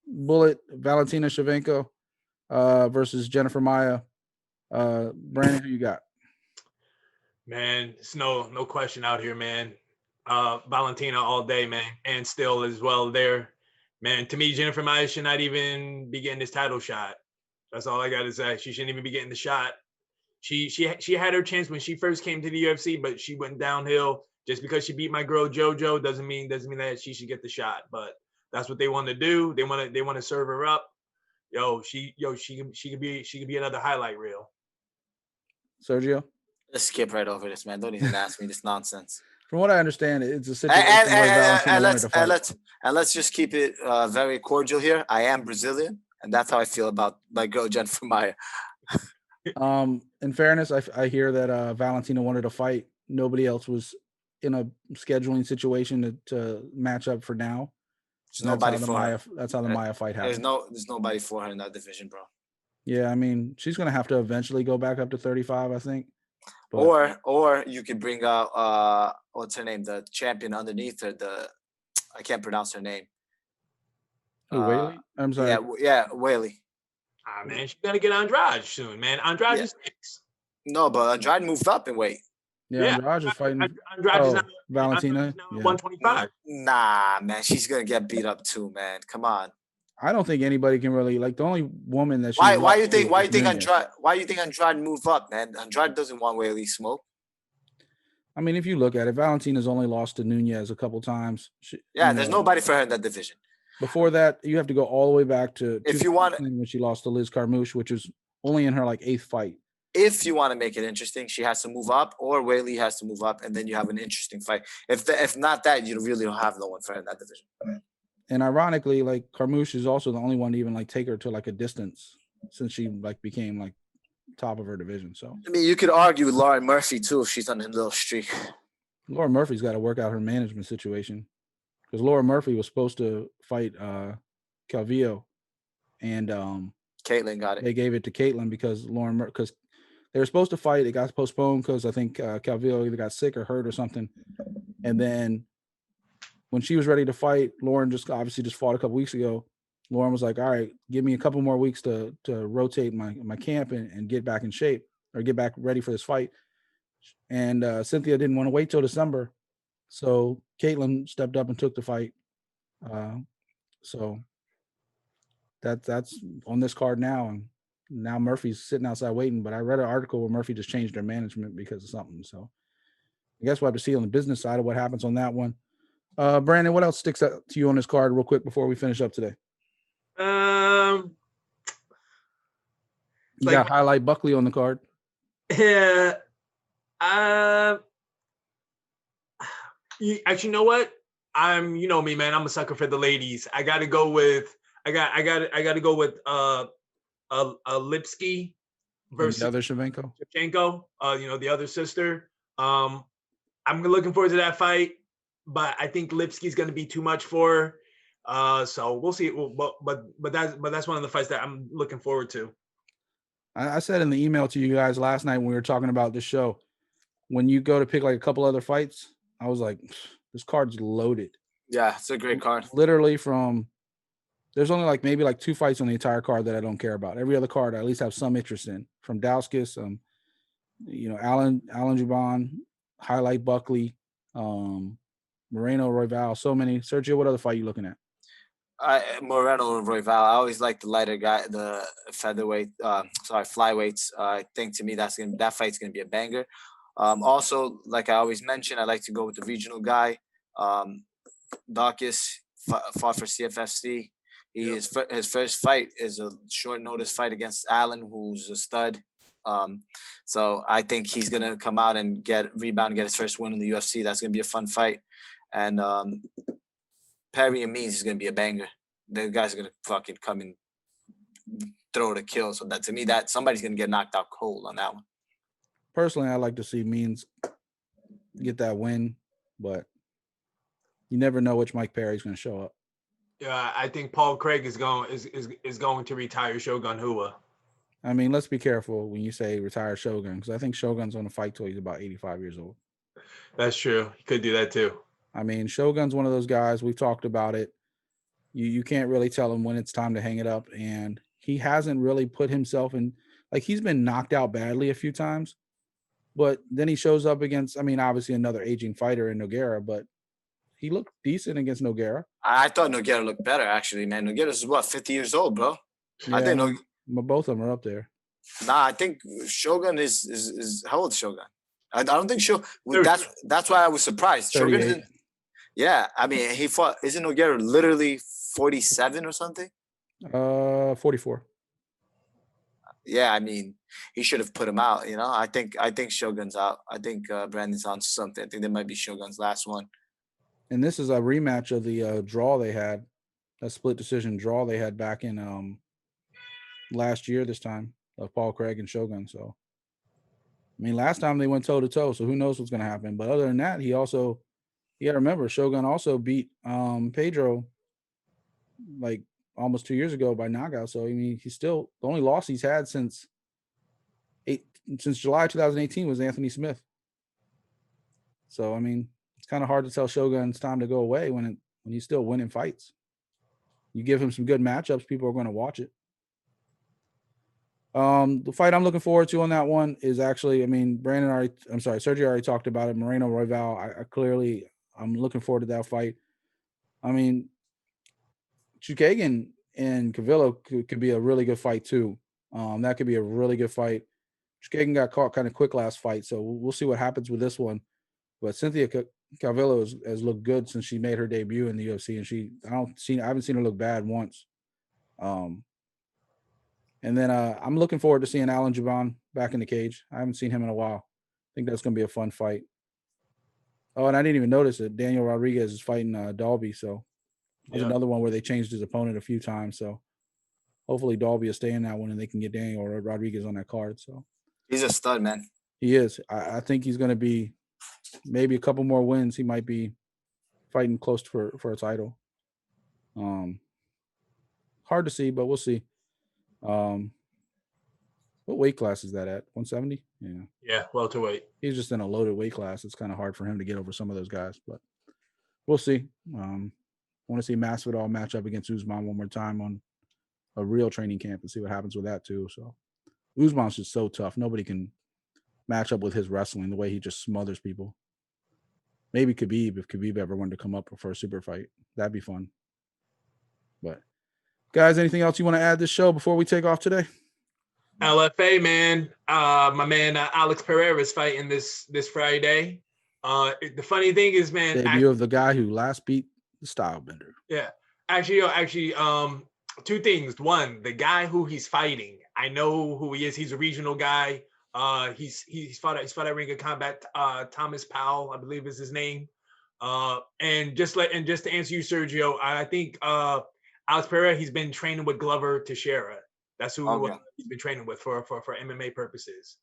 Bullet, Valentina Shevchenko versus Jennifer Maia. Brandon, who you got? Man, it's no question out here, man. Valentina all day, man, and still as well there. Man, to me, Jennifer Maia should not even be getting this title shot. That's all I got to say. She shouldn't even be getting the shot. She had her chance when she first came to the UFC, but she went downhill. Just because she beat my girl JoJo doesn't mean that she should get the shot. But that's what they want to do. They want to serve her up. She could be another highlight reel. Sergio? Let's skip right over this, man. Don't even ask me this nonsense. From what I understand, it's a situation let's just keep it very cordial here. I am Brazilian, and that's how I feel about my girl Jennifer Maia. In fairness, I hear that Valentina wanted to fight. Nobody else was in a scheduling situation to match up for now. That's how the Maia fight happened. There's nobody for her in that division, bro. Yeah, I mean, she's gonna have to eventually go back up to 35, I think. But, or you could bring out what's her name, the champion underneath her. I can't pronounce her name. Whaley? I'm sorry. Yeah, Whaley. Man, she's gonna get Andrade soon, man. Andrade is 6. No, but Andrade moved up in weight. Yeah, Andrade is fighting. Andrade is now Valentina. 125. Nah, man, she's gonna get beat up too, man. Come on. I don't think anybody can really the only woman that. Why you think Andrade moved up, man? Andrade doesn't want Whaley smoke. I mean, if you look at it, Valentina's only lost to Nunez a couple times. There's nobody for her in that division. Before that, you have to go all the way back to if you want when she lost to Liz Carmouche, which was only in her 8th fight. if you want to make it interesting, she has to move up, or Whaley has to move up, and then you have an interesting fight. If not that, you really don't have no one for her in that division. And ironically, like Carmouche is also the only one to even like take her to like a distance since she like became like top of her division. So I mean, you could argue with Lauren Murphy too if she's on a little streak. Laura Murphy's got to work out her management situation because Laura Murphy was supposed to fight Calvillo, and Caitlin got it. They gave it to Caitlin because because they were supposed to fight. It got postponed because I think Calvillo either got sick or hurt or something. And then when she was ready to fight, Lauren just obviously just fought a couple weeks ago. Lauren was like, all right, give me a couple more weeks to rotate my camp and get back in shape or get back ready for this fight. And Cynthia didn't want to wait till December. So Caitlin stepped up and took the fight. So that's on this card now. And now Murphy's sitting outside waiting. But I read an article where Murphy just changed their management because of something. So I guess we'll have to see on the business side of what happens on that one. Brandon, what else sticks out to you on this card real quick before we finish up today? Um, You got highlight Buckley on the card. Yeah. Actually, you know what? You know me, man. I'm a sucker for the ladies. I gotta go with Lipsky versus the other Shevchenko. The other sister. I'm looking forward to that fight, but I think Lipsky's gonna be too much for her. So we'll see. But that's one of the fights that I'm looking forward to. I said in the email to you guys last night when we were talking about this show, when you go to pick like a couple other fights, I was like, this card's loaded. Yeah, it's a great card. Literally there's only like maybe like 2 fights on the entire card that I don't care about. Every other card I at least have some interest in. From Dauskas, Alan Juban, highlight Buckley, Moreno Royval, so many. Sergio, what other fight you looking at? Moreno Royval. I always like the lighter guy, the featherweight, flyweights. I think to me that fight's gonna be a banger. Also, like I always mention, I like to go with the regional guy. Daukaus fought for CFFC. His first fight is a short notice fight against Allen, who's a stud. So I think he's gonna come out and get his first win in the UFC. That's gonna be a fun fight. And Perry and Means is gonna be a banger. The guys are gonna fucking come and throw the kill. So that to me, that somebody's gonna get knocked out cold on that one. Personally, I like to see Means get that win, but you never know which Mike Perry's going to show up. Yeah, I think Paul Craig is going to retire Shogun Rua. I mean, let's be careful when you say retire Shogun, because I think Shogun's on the fight till he's about 85 years old. That's true. He could do that too. I mean, Shogun's one of those guys. We've talked about it. You can't really tell him when it's time to hang it up, and he hasn't really put himself in. Like, he's been knocked out badly a few times. But then he shows up against, I mean, obviously another aging fighter in Nogueira, but he looked decent against Nogueira. I thought Nogueira looked better, actually, man. Nogueira's 50 years old, bro. Yeah, I think both of them are up there. Nah, I think Shogun is how old is Shogun? I don't think that's why I was surprised. Shogun yeah, I mean, he fought, isn't Nogueira literally 47 or something? 44. Yeah, I mean, he should have put him out. I think Shogun's out. I think Brandon's on something. I think that might be Shogun's last one. And this is a rematch of the draw they had, that split decision draw they had back in last year. This time of Paul Craig and Shogun. So, I mean, last time they went toe to toe. So who knows what's going to happen? But other than that, you got to remember Shogun also beat Pedro like almost 2 years ago by knockout. So, I mean, he's still the only loss he's had since July 2018 was Anthony Smith. So, I mean, it's kind of hard to tell Shogun it's time to go away when he's still winning fights. You give him some good matchups, people are going to watch it. The fight I'm looking forward to on that one is actually, I mean, Sergio already talked about it. Moreno Royval, I'm looking forward to that fight. I mean, Chukagian and Calvillo could be a really good fight too. That could be a really good fight. Chukagian got caught kind of quick last fight, so we'll see what happens with this one. But Cynthia Calvillo has looked good since she made her debut in the UFC, and I haven't seen her look bad once. And then I'm looking forward to seeing Alan Juban back in the cage. I haven't seen him in a while. I think that's going to be a fun fight. Oh, and I didn't even notice that Daniel Rodriguez is fighting Dalby. So there's another one where they changed his opponent a few times. So hopefully Dalby will stay in that one and they can get Daniel Rodriguez on that card. So he's a stud, man. He is. I think he's going to be maybe a couple more wins. He might be fighting close for a title. Hard to see, but we'll see. What weight class is that at? 170? Yeah, welterweight. He's just in a loaded weight class. It's kind of hard for him to get over some of those guys, but we'll see. Want to see Masvidal match up against Usman one more time on a real training camp and see what happens with that too. So Usman's just so tough. Nobody can match up with his wrestling, the way he just smothers people. Maybe Khabib, if Khabib ever wanted to come up for a super fight. That'd be fun. But guys, anything else you want to add to this show before we take off today? LFA, man. My man Alex Perez is fighting this Friday. The funny thing is, man, debut of the guy who last beat the Stylebender. Yeah. Actually, two things. One, the guy who he's fighting, I know who he is. He's a regional guy. He's fought at Ring of Combat. Thomas Powell, I believe is his name. And just to answer you, Sergio, I think Alex Perez, he's been training with Glover Teixeira. That's who he's been training with for MMA purposes.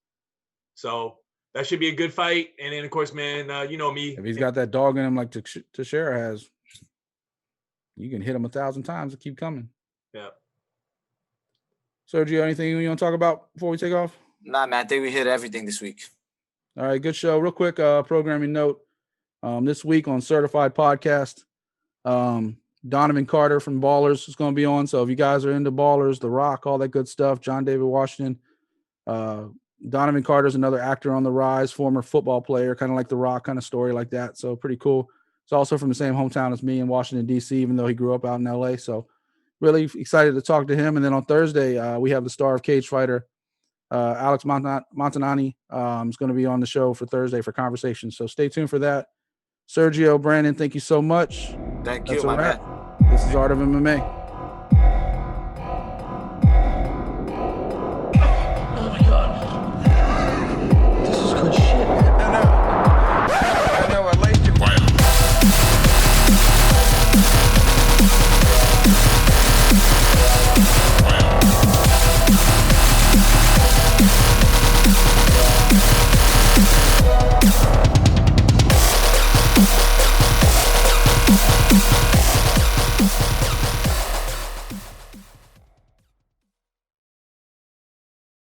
So that should be a good fight. And then, of course, man, you know me. If he's got that dog in him like Teixeira has, you can hit him 1,000 times and keep coming. Yeah. Sergio, anything you want to talk about before we take off? Nah, man, I think we hit everything this week. All right, good show. Real quick, programming note. This week on Certified Podcast, Donovan Carter from Ballers is going to be on. So if you guys are into Ballers, The Rock, all that good stuff, John David Washington, Donovan Carter is another actor on the rise, former football player, kind of like The Rock, kind of story like that. So pretty cool. He's also from the same hometown as me in Washington, D.C., even though he grew up out in L.A. So really excited to talk to him. And then on Thursday, we have the star of Cage Fighter, Alex Montanani is going to be on the show for Thursday for conversation. So stay tuned for that. Sergio, Brandon, thank you so much. Thank you, my man. This is Art of MMA. Oh my God. This is good shit. I know, I like it. Wow.